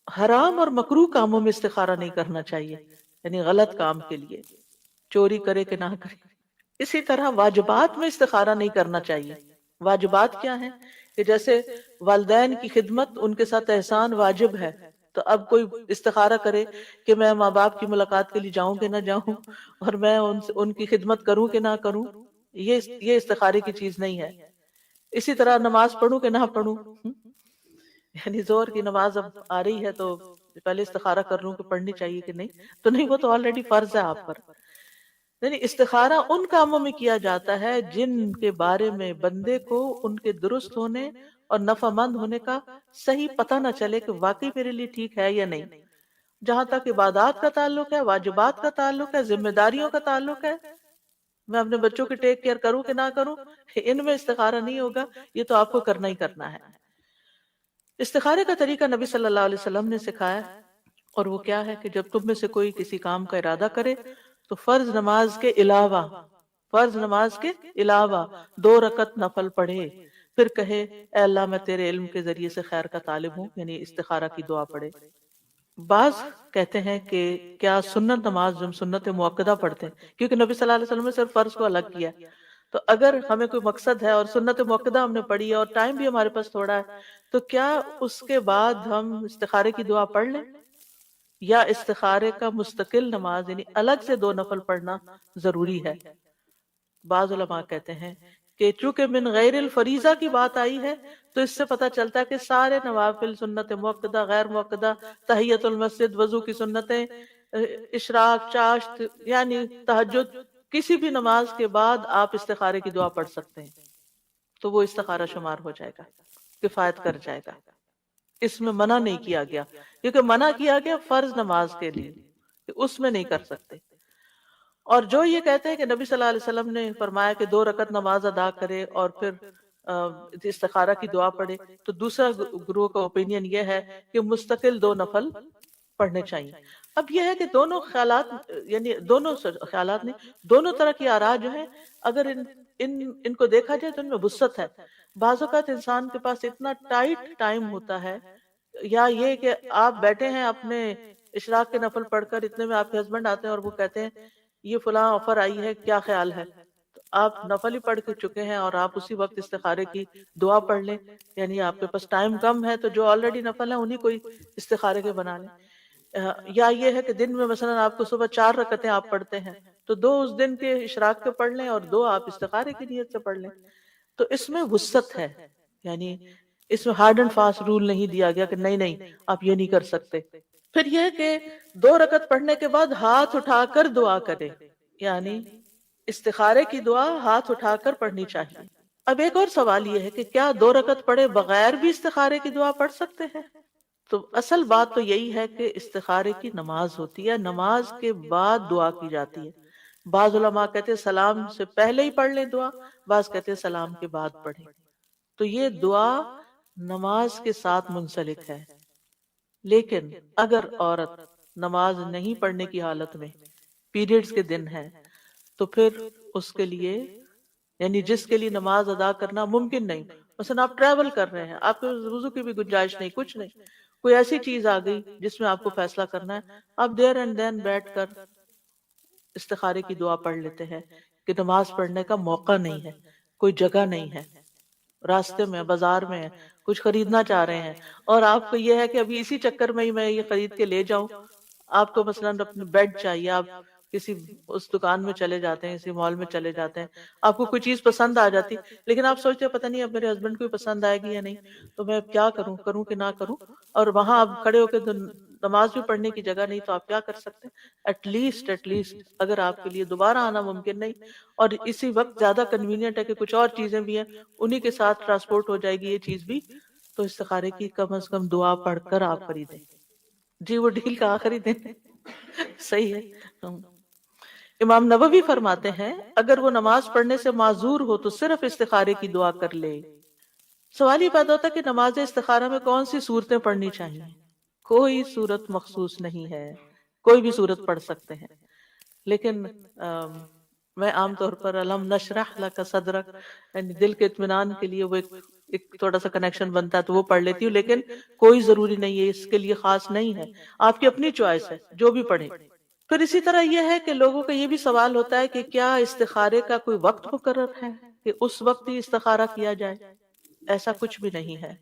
Speaker 2: حرام اور مکروہ کاموں میں استخارہ نہیں کرنا چاہیے، یعنی غلط کام کے لیے، چوری کرے کہ نہ کرے۔ اسی طرح واجبات میں استخارہ نہیں کرنا چاہیے۔ واجبات کیا ہیں کہ جیسے والدین کی خدمت، ان کے ساتھ احسان واجب ہے، تو اب کوئی استخارہ کرے کہ میں ماں باپ کی ملاقات کے لیے جاؤں کہ نہ جاؤں اور میں ان کی خدمت کروں کہ نہ کروں، یہ استخارے کی چیز نہیں ہے۔ اسی طرح نماز پڑھوں کہ نہ پڑھوں، یعنی زور کی نماز اب آ رہی ہے تو پہلے استخارہ کر لوں کہ پڑھنی چاہیے کہ نہیں، تو نہیں، وہ تو آلریڈی فرض ہے آپ پر۔ یعنی استخارہ ان کاموں میں کیا جاتا ہے جن کے بارے میں بندے کو ان کے درست ہونے اور نفع مند ہونے کا صحیح پتہ نہ چلے کہ واقعی میرے لیے ٹھیک ہے یا نہیں۔ جہاں تک عبادات کا تعلق ہے، واجبات کا تعلق ہے، ذمہ داریوں کا تعلق ہے، میں اپنے بچوں کی ٹیک کیئر کروں کہ نہ کروں، ان میں استخارہ نہیں ہوگا، یہ تو آپ کو کرنا ہی کرنا ہے۔ استخارے کا طریقہ نبی صلی اللہ علیہ وسلم نے سکھایا، اور وہ کیا ہے کہ جب تم میں سے کوئی کسی کام کا ارادہ کرے تو فرض نماز کے علاوہ 2 رکعت نفل پڑھے، پھر کہے اے اللہ میں تیرے علم کے ذریعے سے خیر کا طالب ہوں، یعنی استخارہ کی دعا پڑھے۔ بعض کہتے ہیں کہ کیا سنت نماز جو ہم سنت مؤکدہ پڑھتے ہیں، کیونکہ نبی صلی اللہ علیہ وسلم نے صرف فرض کو الگ کیا، تو اگر ہمیں کوئی مقصد ہے اور سنت مؤکدہ ہم نے پڑھی ہے اور ٹائم بھی ہمارے پاس تھوڑا ہے، تو کیا اس کے بعد ہم استخارے کی دعا پڑھ لیں، یا استخارے کا مستقل نماز یعنی الگ سے 2 نفل پڑھنا ضروری ہے؟ بعض علماء کہتے ہیں کہ چونکہ من غیر الفریضہ کی بات آئی ہے تو اس سے پتہ چلتا ہے کہ سارے نوافل، سنت مؤکدہ، غیر مؤکدہ، تحیت المسجد، وضو کی سنتیں، اشراق، چاشت، یعنی تہجد، کسی بھی نماز کے بعد آپ استخارے کی دعا پڑھ سکتے ہیں، تو وہ استخارہ شمار ہو جائے گا، کفایت کر جائے گا۔ اس میں منع نہیں کیا گیا، کیونکہ منع کیا گیا فرض نماز کے لیے، کہ اس میں نہیں کر سکتے۔ اور جو یہ کہتے ہیں کہ نبی صلی اللہ علیہ وسلم نے فرمایا کہ 2 رکعت نماز ادا کرے اور پھر استخارہ کی دعا پڑھے، تو دوسرا گروہ کا اوپینین یہ ہے کہ مستقل 2 نفل پڑھنے چاہیے۔ اب یہ ہے کہ دونوں خیالات، یعنی دونوں خیالات نہیں، دونوں طرح کی آراء جو ہیں، اگر ان کو دیکھا جائے تو ان میں وسعت ہے۔ بعض اوقات انسان کے پاس اتنا ٹائٹ ٹائم ہوتا ہے، یا یہ کہ آپ بیٹھے ہیں اپنے اشراق کے نفل پڑھ کر، اتنے میں آپ کے ہسبینڈ آتے ہیں اور وہ کہتے ہیں یہ فلاں آفر آئی ہے، کیا خیال ہے؟ تو آپ نفل ہی پڑھ کے چکے ہیں اور آپ اسی وقت استخارے کی دعا پڑھ لیں، یعنی آپ کے پاس ٹائم کم ہے تو جو آلریڈی نفل ہے انہی کوئی استخارے کے بنا لیں۔ یا یہ ہے کہ دن میں مثلا آپ کو صبح 4 رکعتیں آپ پڑھتے ہیں، تو 2 اس دن کے اشراق کے پڑھ لیں اور 2 آپ استخارے کی نیت سے پڑھ لیں۔ تو اس میں وسعت ہے، یعنی اس میں ہارڈ اینڈ فاسٹ رول نہیں دیا گیا کہ نہیں آپ یہ نہیں کر سکتے۔ پھر یہ کہ 2 رکعت پڑھنے کے بعد ہاتھ اٹھا کر دعا کرے، یعنی استخارے کی دعا ہاتھ اٹھا کر پڑھنی چاہیے۔ اب ایک اور سوال یہ ہے کہ کیا 2 رکعت پڑھے بغیر بھی استخارے کی دعا پڑھ سکتے ہیں؟ تو اصل بات تو یہی ہے کہ استخارے کی نماز ہوتی ہے، نماز کے بعد دعا کی جاتی ہے۔ بعض علماء کہتے ہیں سلام سے پہلے ہی پڑھ لیں دعا، بعض کہتے ہیں سلام کے بعد پڑھیں۔ تو یہ دعا نماز کے ساتھ منسلک ہے، لیکن اگر عورت نماز نہیں پڑھنے کی حالت میں پیریڈز کے دن ہے تو پھر اس کے لیے، یعنی جس کے لیے نماز ادا کرنا ممکن نہیں، مثلا آپ ٹریول کر رہے ہیں، آپ کے وضو کی بھی گنجائش نہیں، کچھ نہیں، کوئی ایسی چیز آ گئی جس میں آپ کو فیصلہ کرنا ہے، آپ دیر اینڈ دین بیٹھ کر استخارے کی دعا پڑھ لیتے ہیں کہ نماز پڑھنے کا موقع نہیں ہے، کوئی جگہ نہیں ہے، راستے میں بازار میں کچھ خریدنا چاہ رہے ہیں اور آپ کو یہ ہے کہ ابھی اسی چکر میں ہی میں یہ خرید کے لے جاؤں، آپ کو مثلا اپنے بیڈ چاہیے، آپ کسی اس دکان میں چلے جاتے ہیں، کسی مال میں چلے جاتے ہیں، آپ کو کوئی چیز پسند آ جاتی لیکن آپ سوچتے ہیں پتہ نہیں اب میرے ہسبینڈ کو بھی پسند آئے گی یا نہیں، تو میں اب کیا کروں، کروں کہ نہ کروں، اور وہاں آپ کھڑے ہو کے نماز بھی پڑھنے کی جگہ نہیں، تو آپ کیا کر سکتے ہیں؟ ایٹ لیسٹ اگر آپ کے لیے دوبارہ آنا ممکن نہیں اور اسی وقت زیادہ کنوینئنٹ ہے کہ کچھ اور چیزیں بھی ہیں انہی کے ساتھ ٹرانسپورٹ ہو جائے گی یہ چیز بھی، تو استخارے کی کم از کم دعا پڑھ کر آپ خریدیں۔ جی وہ ڈیل کا آخری دن صحیح ہے۔ امام نووی فرماتے ہیں اگر وہ نماز پڑھنے سے معذور ہو تو صرف استخارے کی دعا کر لے۔ سوال یہ پیدا ہوتا ہے کہ نماز استخارہ میں کون سی صورتیں پڑھنی چاہیے؟ کوئی صورت مخصوص نہیں ہے، کوئی بھی صورت پڑھ سکتے ہیں، لیکن میں عام طور پر الم نشرح لک صدرک، یعنی دل کے اطمینان کے لیے وہ ایک تھوڑا سا کنیکشن بنتا ہے تو وہ پڑھ لیتی ہوں، لیکن کوئی ضروری نہیں ہے، اس کے لیے خاص نہیں ہے، آپ کی اپنی چوائس ہے، جو بھی پڑھیں۔ پھر اسی طرح یہ ہے کہ لوگوں کا یہ بھی سوال ہوتا ہے کہ کیا استخارے کا کوئی وقت مقرر ہے کہ اس وقت ہی استخارہ کیا جائے؟ ایسا کچھ بھی نہیں ہے،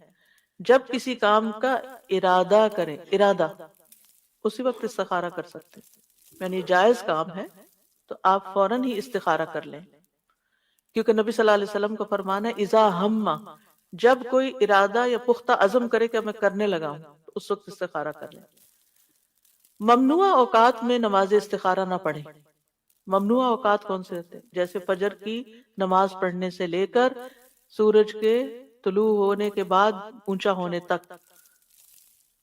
Speaker 2: جب کسی کام کا ارادہ کریں، ارادہ، اسی وقت استخارہ کر سکتے، یعنی جائز کام ہے تو آپ فوراً ہی استخارہ کر لیں، کیونکہ نبی صلی اللہ علیہ وسلم کا فرمان ہے اذا ہم، جب کوئی ارادہ یا پختہ عزم کرے کہ میں کرنے لگا ہوں تو اس وقت استخارہ کر لیں۔ ممنوع اوقات میں نماز استخارہ نہ پڑھیں۔ ممنوع اوقات کون سے ہوتے ہیں؟ جیسے فجر کی نماز پڑھنے سے لے کر سورج کے طلوع ہونے کے بعد اونچا ہونے تک،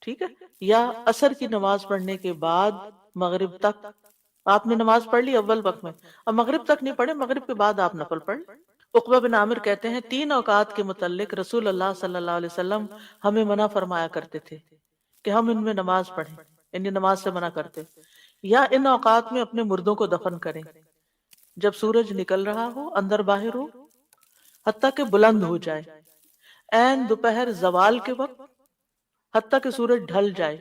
Speaker 2: ٹھیک ہے، یا عصر کی نماز پڑھنے کے بعد مغرب تک۔ آپ نے نماز پڑھ لی اول وقت میں، اب مغرب تک نہیں پڑھے، مغرب کے بعد آپ نفل پڑھ لیں۔ عقبہ بن عامر کہتے ہیں 3 اوقات کے متعلق رسول اللہ صلی اللہ علیہ وسلم ہمیں منع فرمایا کرتے تھے کہ ہم ان میں نماز پڑھیں، یعنی نماز سے منع کرتے، یا ان اوقات میں اپنے مردوں کو دفن کریں، جب سورج نکل رہا ہو، اندر باہر ہو، حتیٰ کہ بلند ہو جائے، عین دوپہر زوال کے وقت، حتیٰ کہ سورج ڈھل جائے،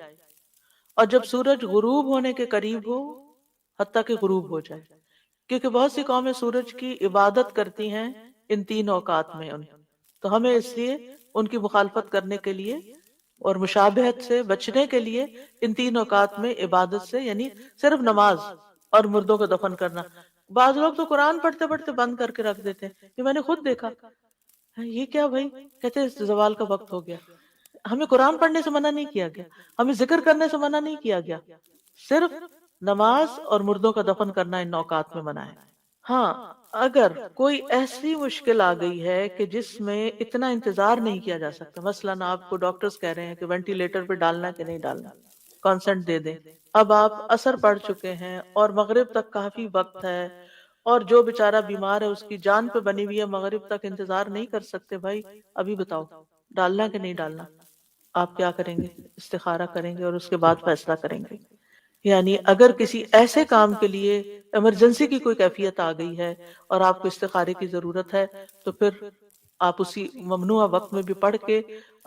Speaker 2: اور جب سورج غروب ہونے کے قریب ہو، حتیٰ کہ غروب ہو جائے، کیونکہ بہت سی قومیں سورج کی عبادت کرتی ہیں ان 3 اوقات میں، تو ہمیں اس لیے ان کی مخالفت کرنے کے لیے اور مشابہت سے بچنے کے لیے ان 3 اوقات میں عبادت سے، یعنی صرف نماز اور مردوں کو دفن کرنا۔ بعض لوگ تو قرآن پڑھتے پڑھتے بند کر کے رکھ دیتے ہیں، یہ میں نے خود دیکھا، یہ کیا بھائی، کہتے ہیں زوال کا وقت ہو گیا۔ ہمیں قرآن پڑھنے سے منع نہیں کیا گیا، ہمیں ذکر کرنے سے منع نہیں کیا گیا، صرف نماز اور مردوں کا دفن کرنا ان اوقات میں منع ہے۔ ہاں اگر کوئی ایسی مشکل آ گئی ہے کہ جس میں اتنا انتظار نہیں کیا جا سکتا، مثلاً آپ کو ڈاکٹرز کہہ رہے ہیں کہ وینٹیلیٹر پہ ڈالنا ہے کہ نہیں ڈالنا، کانسنٹ دے دیں، اب آپ عصر پڑھ چکے ہیں اور مغرب تک کافی وقت ہے، اور جو بیچارہ بیمار ہے اس کی جان پہ بنی ہوئی ہے، مغرب تک انتظار نہیں کر سکتے، بھائی ابھی بتاؤ ڈالنا کہ نہیں ڈالنا؟ آپ کیا کریں گے؟ استخارہ کریں گے اور اس کے بعد فیصلہ کریں گے۔ یعنی اگر کسی ایسے کام کے لیے ایمرجنسی کی کوئی کیفیت آ گئی ہے اور آپ کو استخارے کی ضرورت ہے تو پھر آپ اسی ممنوع وقت میں بھی پڑھ کے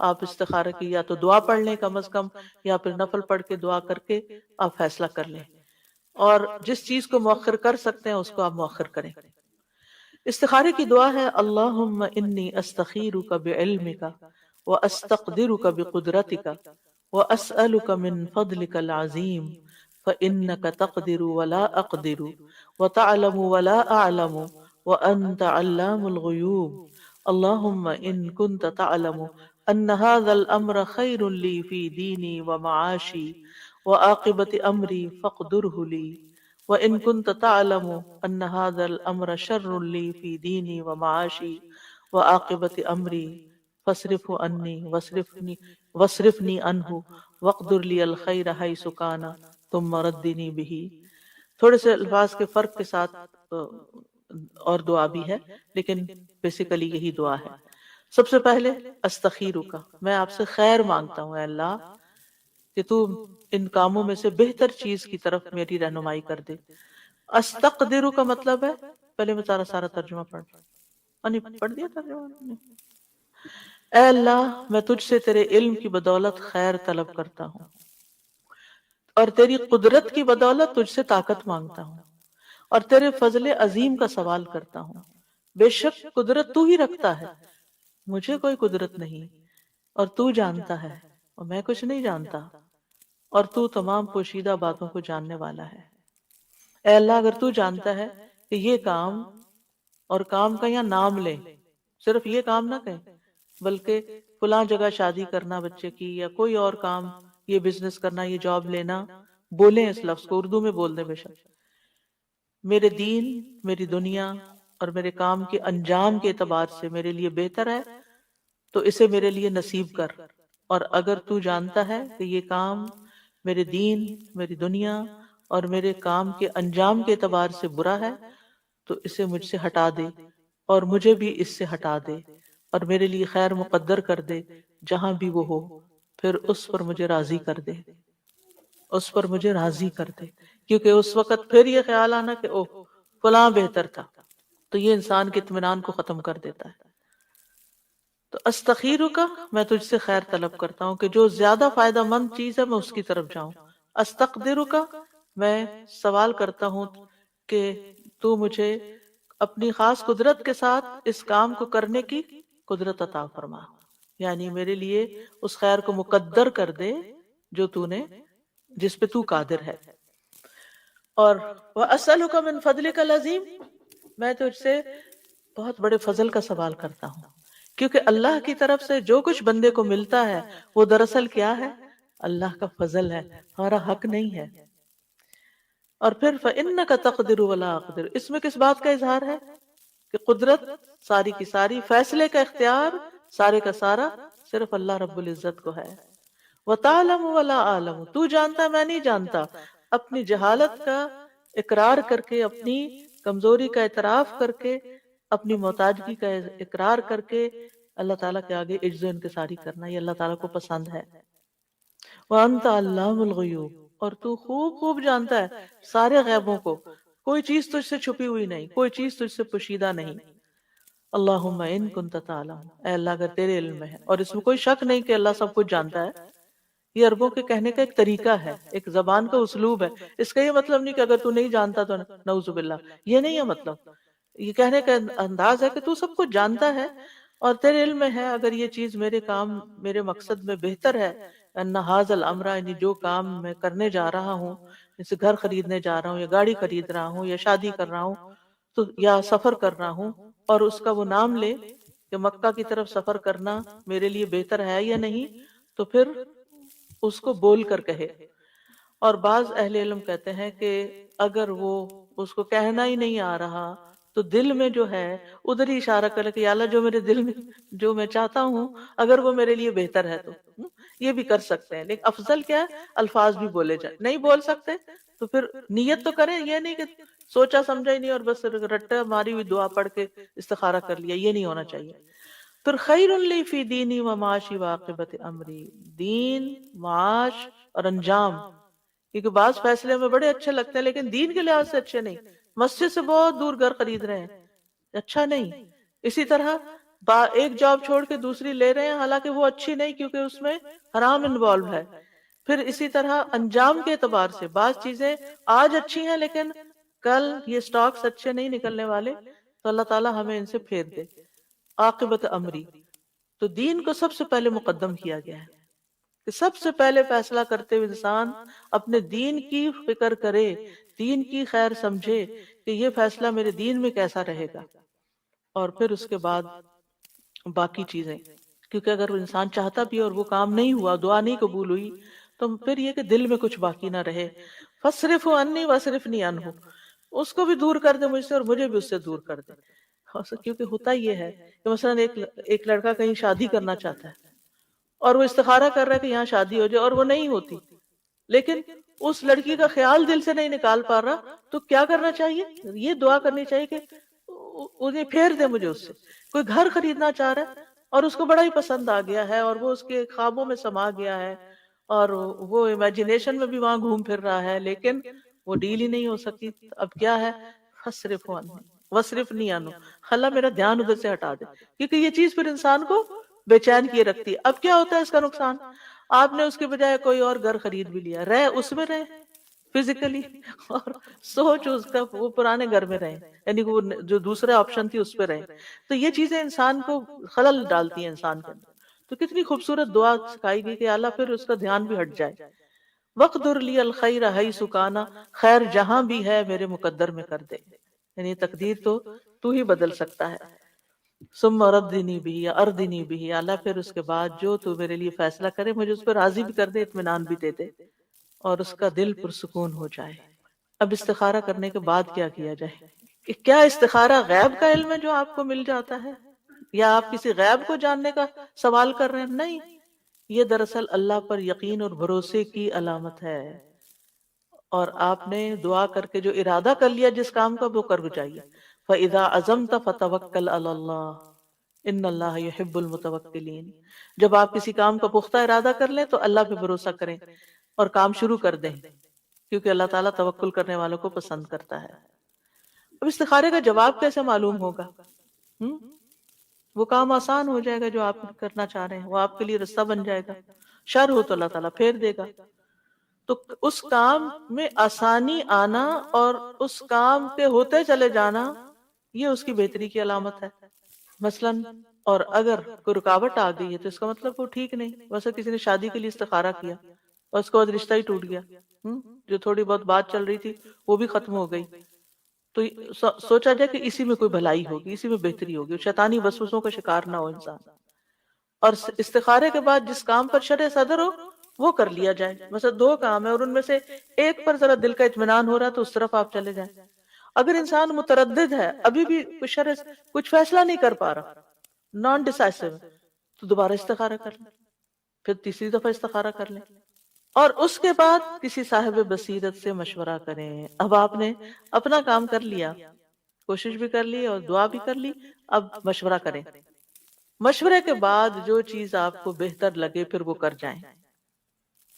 Speaker 2: آپ استخارہ کی یا تو دعا پڑھ لیں کم از کم، یا پھر نفل پڑھ کے دعا کر کے آپ فیصلہ کر لیں، اور جس چیز کو مؤخر کر سکتے ہیں اس کو آپ مؤخر کریں۔ استخارے کی دعا ہے اللہم انی استخیرک بعلمک واستقدرک بقدرتک واسألک من فضلک العظیم فإنک تقدر ولا اقدر وتعلم ولا اعلم وانت علام الغیوب اللہم ان کنت تعلم ان هذا الامر خیر لی فی دینی ومعاشی وعاقبت امری فاقدره لی وَإِن كُنتَ تَعْلَمُ أَنَّ هَذَا الْأَمْرَ شَرٌّ لِّي فِي دِينِي وَمَعَاشِي وَعَاقِبَةِ أَمْرِي فاصرفه عني واصرفني عنه واقدر لي الخير حيث كان ثم ردني به. تھوڑے سے الفاظ کے فرق کے ساتھ اور دعا بھی ہے، لیکن بیسیکلی یہی دعا ہے. سب سے پہلے استخیرک، میں آپ سے خیر مانگتا ہوں اے اللہ کہ تو ان کاموں میں سے بہتر چیز کی طرف میری رہنمائی کر دے. استقدر کا مطلب ہے، پہلے میں سارا ترجمہ پڑھ دیا ترجمہ. اے اللہ میں تجھ سے تیرے علم کی بدولت خیر طلب کرتا ہوں، اور تیری قدرت کی بدولت تجھ سے طاقت مانگتا ہوں، اور تیرے فضل عظیم کا سوال کرتا ہوں. بے شک قدرت تو ہی رکھتا ہے، مجھے کوئی قدرت نہیں، اور تو جانتا ہے اور میں کچھ نہیں جانتا، اور تو تمام پوشیدہ باتوں کو جاننے والا ہے. اے اللہ اگر تو جانتا ہے کہ یہ کام، اور کام کا یہاں نام لیں، صرف یہ کام نہ کہیں بلکہ فلاں جگہ شادی کرنا بچے کی، یا کوئی اور کام، یہ بزنس کرنا، یہ جاب لینا، بولیں اس لفظ کو، اردو میں بول دیں بے شک. میرے دین، میری دنیا اور میرے کام کے انجام کے اعتبار سے میرے لیے بہتر ہے تو اسے میرے لیے نصیب کر، اور اگر تو جانتا ہے کہ یہ کام میرے دین، میری دنیا اور میرے کام کے انجام کے اعتبار سے برا ہے تو اسے مجھ سے ہٹا دے، اور مجھے بھی اس سے ہٹا دے، اور میرے لیے خیر مقدر کر دے جہاں بھی وہ ہو، پھر اس پر مجھے راضی کر دے، اس پر مجھے راضی کر دے. کیونکہ اس وقت پھر یہ خیال آنا کہ اوہ فلاں بہتر تھا، تو یہ انسان کے اطمینان کو ختم کر دیتا ہے. تو استخیرک، میں تجھ سے خیر طلب کرتا ہوں کہ جو زیادہ فائدہ مند چیز ہے میں اس کی طرف جاؤں. استقدرک، میں سوال کرتا ہوں کہ تو مجھے اپنی خاص قدرت کے ساتھ اس کام کو کرنے کی قدرت عطا فرما، یعنی میرے لیے اس خیر کو مقدر کر دے جو تو نے، جس پہ تو قادر ہے. اور وَأَسْأَلُكَ مِن فَضْلِكَ الْعَظِيمِ، میں تجھ سے بہت بڑے فضل کا سوال کرتا ہوں، کیونکہ اللہ کی طرف سے جو کچھ بندے کو ملتا ہے وہ دراصل کیا ہے؟ اللہ کا فضل ہے، ہمارا حق نہیں ہے. اور پھر فَإِنَّكَ تَقْدِرُ وَلَا أَقْدِرُ، اس میں کس بات کا اظہار ہے؟ کہ قدرت ساری کی ساری، فیصلے کا اختیار سارے کا سارا صرف اللہ رب العزت کو ہے. وَتَعْلَمُ وَلَا أَعْلَمُ، تو جانتا میں نہیں جانتا. اپنی جہالت کا اقرار کر کے، اپنی کمزوری کا اعتراف کر کے، اپنی محتاجگی کا اقرار کر کے اللہ تعالیٰ کے آگے عجز و انکساری کرنا، یہ اللہ تعالیٰ کو پسند ہے. وَأَنْتَ عَلَّامُ الْغُیُوبِ، اور تو خوب جانتا ہے سارے غیبوں کو، کوئی چیز تجھ سے چھپی ہوئی نہیں، کوئی چیز تجھ سے پوشیدہ نہیں. اللہم ان کنت تعلم، اے اللہ اگر تیرے علم میں ہے، اور اس میں کوئی شک نہیں کہ اللہ سب کچھ جانتا ہے. یہ عربوں کے کہنے کا ایک طریقہ ہے، ایک زبان کا اسلوب ہے. اس کا یہ مطلب نہیں کہ اگر تو نہیں جانتا تو نعوذ باللہ، یہ نہیں ہے مطلب. یہ کہنے کا انداز ہے کہ تو سب کچھ جانتا ہے اور تیرے علم میں ہے اگر یہ چیز میرے کام، میرے مقصد میں بہتر ہے. ان ھذا الامر، یعنی جو کام میں کرنے جا رہا ہوں، جیسے گھر خریدنے جا رہا ہوں، یا گاڑی خرید رہا ہوں، یا شادی کر رہا ہوں، تو یا سفر کر رہا ہوں، اور اس کا وہ نام لے کہ مکہ کی طرف سفر کرنا میرے لیے بہتر ہے یا نہیں، تو پھر اس کو بول کر کہے. اور بعض اہل علم کہتے ہیں کہ اگر وہ اس کو کہنا ہی نہیں آ رہا تو دل میں جو ہے ادھر ہی اشارہ کرے کہ یا اللہ جو میرے دل میں جو میں چاہتا ہوں اگر وہ میرے لیے بہتر ہے تو یہ بھی کر سکتے ہیں. لیکن افضل کیا ہے؟ الفاظ بھی بولے جائیں. نہیں بول سکتے تو پھر نیت تو کریں، یہ نہیں کہ سوچا سمجھا ہی نہیں اور بس رٹا ماری ہوئی دعا پڑھ کے استخارہ کر لیا، یہ نہیں ہونا چاہیے. پھر خیر لی فی دینی و معاشی و عاقبت امری، دین، معاش اور انجام، کیونکہ بعض فیصلے میں بڑے اچھے لگتے ہیں لیکن دین کے لحاظ سے اچھے نہیں. مسجد سے بہت دور گھر خرید رہے ہیں، اچھا نہیں. اسی طرح ایک جاب چھوڑ کے دوسری لے رہے ہیں حالانکہ وہ اچھی نہیں کیونکہ اس میں حرام انوالو ہے. پھر اسی طرح انجام کے اعتبار سے بعض چیزیں آج اچھی ہیں لیکن کل یہ سٹاکس اچھے نہیں نکلنے والے، تو اللہ تعالیٰ ہمیں ان سے پھیر دے. عاقبت امری، تو دین کو سب سے پہلے مقدم کیا گیا ہے کہ سب سے پہلے فیصلہ کرتے ہوئے انسان اپنے دین کی فکر کرے، دین کی خیر سمجھے کہ یہ فیصلہ میرے دین میں کیسا رہے گا. اور پھر اس کے بعد باقی چیزیں، کیونکہ اگر انسان چاہتا بھی اور وہ کام نہیں ہوا، دعا نہیں قبول ہوئی، تو پھر یہ کہ دل میں کچھ باقی نہ رہے. فصرف عنی وصرفنی عنہ، اس کو بھی دور کر دے مجھ سے اور مجھے بھی اس سے دور کر دے. کیونکہ ہوتا یہ ہے کہ مثلا ایک لڑکا کہیں شادی کرنا چاہتا ہے اور وہ استخارہ کر رہا ہے کہ یہاں شادی ہو جائے اور وہ نہیں ہوتی، لیکن اس لڑکی کا خیال دل سے نہیں نکال پا رہا، تو کیا کرنا چاہیے؟ یہ دعا کرنی چاہیے کہ انہیں پھیر دے مجھے اس سے. کوئی گھر خریدنا چاہ رہا ہے اور اس کو بڑا ہی پسند آ گیا ہے اور وہ اس کے خوابوں میں سما گیا ہے اور وہ امیجنیشن میں بھی وہاں گھوم پھر رہا ہے، لیکن وہ ڈیل ہی نہیں ہو سکی. اب کیا ہے؟ فصرف عنہ وصرفنی عنہ، اللہ میرا دھیان ادھر سے ہٹا دے. کیونکہ یہ چیز پھر انسان کو بے چین کیے رکھتی ہے. اب کیا ہوتا ہے اس کا نقصان؟ آپ نے اس کے بجائے کوئی اور گھر خرید بھی لیا، رہے اس میں رہے فزیکلی، اور سوچ اس کا وہ پرانے گھر میں رہے، یعنی وہ جو دوسرا آپشن تھی اس پہ رہے. تو یہ چیزیں انسان کو خلل ڈالتی ہیں انسان کے اندر. تو کتنی خوبصورت دعا سکھائی گئی کہ اللہ پھر اس کا دھیان بھی ہٹ جائے. وقدر لی الخیر حیث کانا، خیر جہاں بھی ہے میرے مقدر میں کر دے. یعنی تقدیر تو ہی بدل سکتا ہے. ثم ردنی بھی یا اردنی بھی، اللہ پھر اس کے بعد جو تو میرے لیے فیصلہ کرے مجھے اس پر راضی بھی کر دے، اطمینان بھی دے دے اور اس کا دل پرسکون ہو جائے. اب استخارہ کرنے کے بعد کیا کیا جائے؟ کہ کیا استخارہ غیب کا علم ہے جو آپ کو مل جاتا ہے، یا آپ کسی غیب کو جاننے کا سوال کر رہے ہیں؟ نہیں، یہ دراصل اللہ پر یقین اور بھروسے کی علامت ہے. اور آپ نے دعا کر کے جو ارادہ کر لیا جس کام کا، وہ کر جائیے. فَإِذَا عَزَمْتَ فَتَوَكَّلْ عَلَى اللَّهِ إِنَّ اللَّهَ يُحِبُّ الْمُتَوَكِّلِينَ. جب آپ کسی کام کا پختہ ارادہ کر لیں تو اللہ پہ بھروسہ کریں اور کام شروع کر دیں، کیونکہ اللہ تعالیٰ توکل کرنے والوں کو پسند کرتا ہے. اب استخارے کا جواب کیسے معلوم ہوگا؟ وہ کام آسان ہو جائے گا جو آپ کرنا چاہ رہے ہیں، وہ آپ کے لیے رستہ بن جائے گا. شر ہو تو اللہ تعالیٰ پھیر دے گا. تو اس کام میں آسانی آنا اور اس کام کے ہوتے چلے جانا، یہ اس کی بہتری کی علامت ہے. مثلاً اور اگر کوئی رکاوٹ آ گئی ہے تو اس کا مطلب وہ ٹھیک نہیں. ویسے کسی نے شادی کے لیے استخارہ کیا اور اس کے بعد رشتہ ہی ٹوٹ گیا، جو تھوڑی بہت بات چل رہی تھی وہ بھی ختم ہو گئی، تو سوچا جائے کہ اسی میں کوئی بھلائی ہوگی، اسی میں بہتری ہوگی، شیطانی وسوسوں کا شکار نہ ہو انسان. اور استخارے کے بعد جس کام پر شرع صدر ہو وہ کر لیا جائے. مثلا دو کام ہے اور ان میں سے ایک پر ذرا دل کا اطمینان ہو رہا ہے تو اس طرف آپ چلے جائیں. اگر انسان متردد ہے، ابھی بھی کچھ فیصلہ نہیں کر پا رہا، نان ڈیسائسو، تو دوبارہ استخارہ کر لیں، پھر تیسری دفعہ استخارہ کر لیں، اور اس کے بعد کسی صاحب بصیرت سے مشورہ کریں. اب آپ نے اپنا کام کر لیا، کوشش بھی کر لی اور دعا بھی کر لی، اب مشورہ کریں. مشورے کے بعد جو چیز آپ کو بہتر لگے پھر وہ کر جائیں.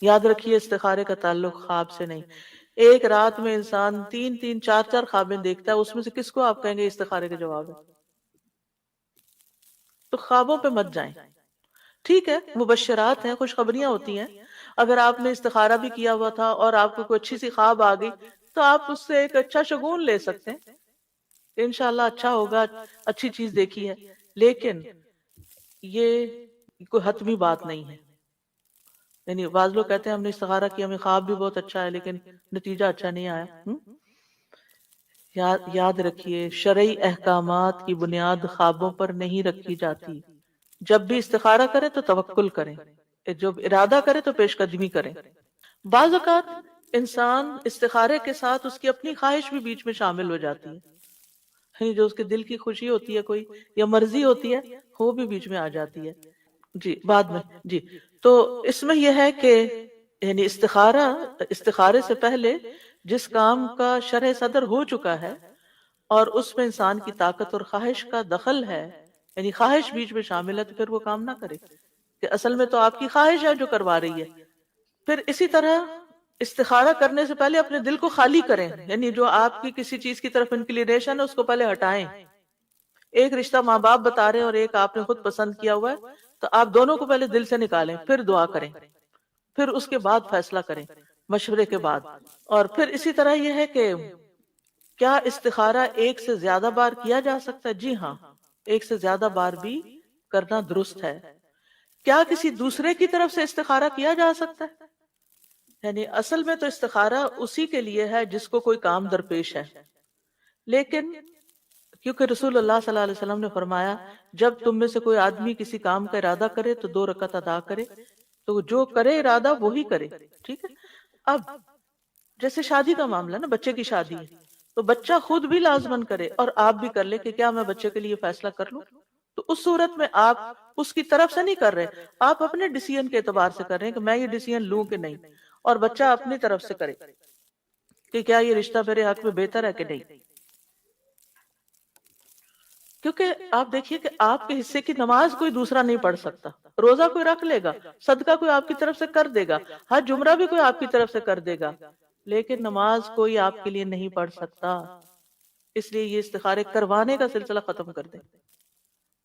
Speaker 2: یاد رکھیے استخارے کا تعلق خواب سے نہیں. ایک رات میں انسان 3-4 خوابیں دیکھتا ہے، اس میں سے کس کو آپ کہیں گے استخارے کے جواب ہے؟ تو خوابوں پہ مت جائیں. ٹھیک ہے، مبشرات ہیں، خوشخبریاں ہوتی ہیں. اگر آپ نے استخارہ بھی کیا ہوا تھا اور آپ کو کوئی اچھی سی خواب آ گئی تو آپ اس سے ایک اچھا شگون لے سکتے ہیں کہ انشاءاللہ اچھا ہوگا، اچھی چیز دیکھی ہے. لیکن یہ کوئی حتمی بات نہیں ہے. یعنی بعض لوگ کہتے ہیں ہم نے استخارہ کیا، ہمیں خواب بھی بہت اچھا ہے لیکن نتیجہ اچھا نہیں آیا. یاد رکھیے شرعی احکامات کی بنیاد خوابوں پر نہیں رکھی جاتی. جب بھی استخارہ کریں تو توکل کریں، جب ارادہ کریں تو پیش قدمی کریں. بعض اوقات انسان استخارے کے ساتھ اس کی اپنی خواہش بھی بیچ میں شامل ہو جاتی ہے، جو اس کے دل کی خوشی ہوتی ہے کوئی یا مرضی ہوتی ہے وہ بھی بیچ میں آ جاتی ہے. جی بعد میں جی. تو اس میں یہ ہے کہ یعنی استخارے سے پہلے جس کام کا شرح صدر ہو چکا ہے اور اس میں انسان کی طاقت اور خواہش کا دخل ہے، یعنی خواہش بیچ میں شامل ہے، تو پھر وہ کام نہ کرے کہ اصل میں تو آپ کی خواہش ہے جو کروا رہی ہے. پھر اسی طرح استخارہ کرنے سے پہلے اپنے دل کو خالی کریں، یعنی جو آپ کی کسی چیز کی طرف انکلینیشن ہے اس کو پہلے ہٹائیں. ایک رشتہ ماں باپ بتا رہے ہیں اور ایک آپ نے خود پسند کیا ہوا ہے، تو آپ دونوں کو پہلے دل سے نکالیں، پھر دعا کریں، پھر اس کے بعد فیصلہ کریں مشورے کے بعد. اور پھر اسی طرح یہ ہے کہ کیا استخارہ ایک سے زیادہ بار کیا جا سکتا ہے؟ جی ہاں، ایک سے زیادہ بار بھی کرنا درست ہے. کیا کسی دوسرے کی طرف سے استخارہ کیا جا سکتا ہے؟ یعنی اصل میں تو استخارہ اسی کے لیے ہے جس کو کوئی کام درپیش ہے، لیکن کیونکہ رسول اللہ صلی اللہ علیہ وسلم نے فرمایا جب تم میں سے کوئی آدمی کسی کام کا ارادہ کرے تو 2 رکعت ادا کرے، تو جو کرے ارادہ وہی کرے. ٹھیک ہے. اب جیسے شادی کا معاملہ نا، بچے کی شادی ہے تو بچہ خود بھی لازمن کرے اور آپ بھی کر لے کہ کیا میں بچے کے لیے فیصلہ کر لوں، تو اس صورت میں آپ اس کی طرف سے نہیں کر رہے، آپ اپنے ڈیسیژن کے اعتبار سے کر رہے ہیں کہ میں یہ ڈیسیژن لوں کہ نہیں، اور بچہ اپنی طرف سے کرے کہ کیا یہ رشتہ میرے حق میں بہتر ہے کہ نہیں۔ کیونکہ آپ دیکھیے کہ آپ کے حصے کی نماز کوئی دوسرا نہیں پڑھ سکتا، روزہ کوئی رکھ لے گا، صدقہ کوئی آپ کی طرف سے کر دے گا، حج عمرہ بھی کوئی آپ کی طرف سے کر دے گا، لیکن نماز کوئی آپ کے لیے نہیں پڑھ سکتا۔ اس لیے یہ استخارے کروانے کا سلسلہ ختم کر دیں۔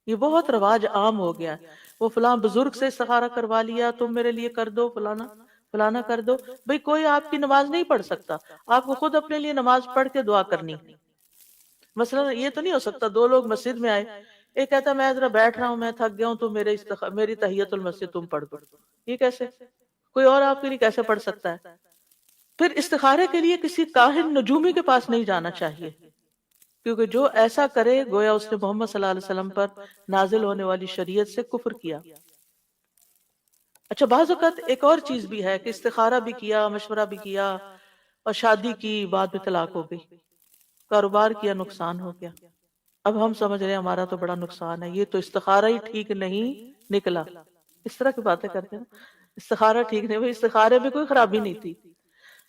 Speaker 2: یہ بہت رواج عام ہو گیا ہے، وہ فلاں بزرگ سے استخارہ کروا لیا، تم میرے لیے کر دو فلانا فلانا کر دو۔ بھئی کوئی آپ کی نماز نہیں پڑھ سکتا، آپ کو خود اپنے لیے نماز پڑھ کے دعا کرنی۔ مثلا یہ تو نہیں ہو سکتا دو لوگ مسجد میں آئے، ایک کہتا ہے میں ذرا بیٹھ رہا ہوں، میں تھک گیا ہوں، تو میری تحیت المسجد تم پڑھ دو۔ یہ کیسے؟ کوئی اور آپ کے لیے کیسے پڑھ سکتا ہے؟ پھر استخارے کے لیے کسی کاہن نجومی کے پاس نہیں جانا چاہیے، کیونکہ جو ایسا کرے گویا اس نے محمد صلی اللہ علیہ وسلم پر نازل ہونے والی شریعت سے کفر کیا۔ اچھا، بعض اوقات ایک اور چیز بھی ہے کہ استخارہ بھی کیا، مشورہ بھی کیا، اور شادی کی، بعد میں طلاق ہو گئی، کاروبار کیا، نقصان ہو گیا، اب ہم سمجھ رہے ہیں ہمارا تو بڑا نقصان ہے، یہ تو استخارہ ہی ٹھیک نہیں نکلا۔ اس طرح کی باتیں کرتے ہیں، استخارہ ٹھیک نہیں، استخارے میں کوئی خرابی نہیں تھی،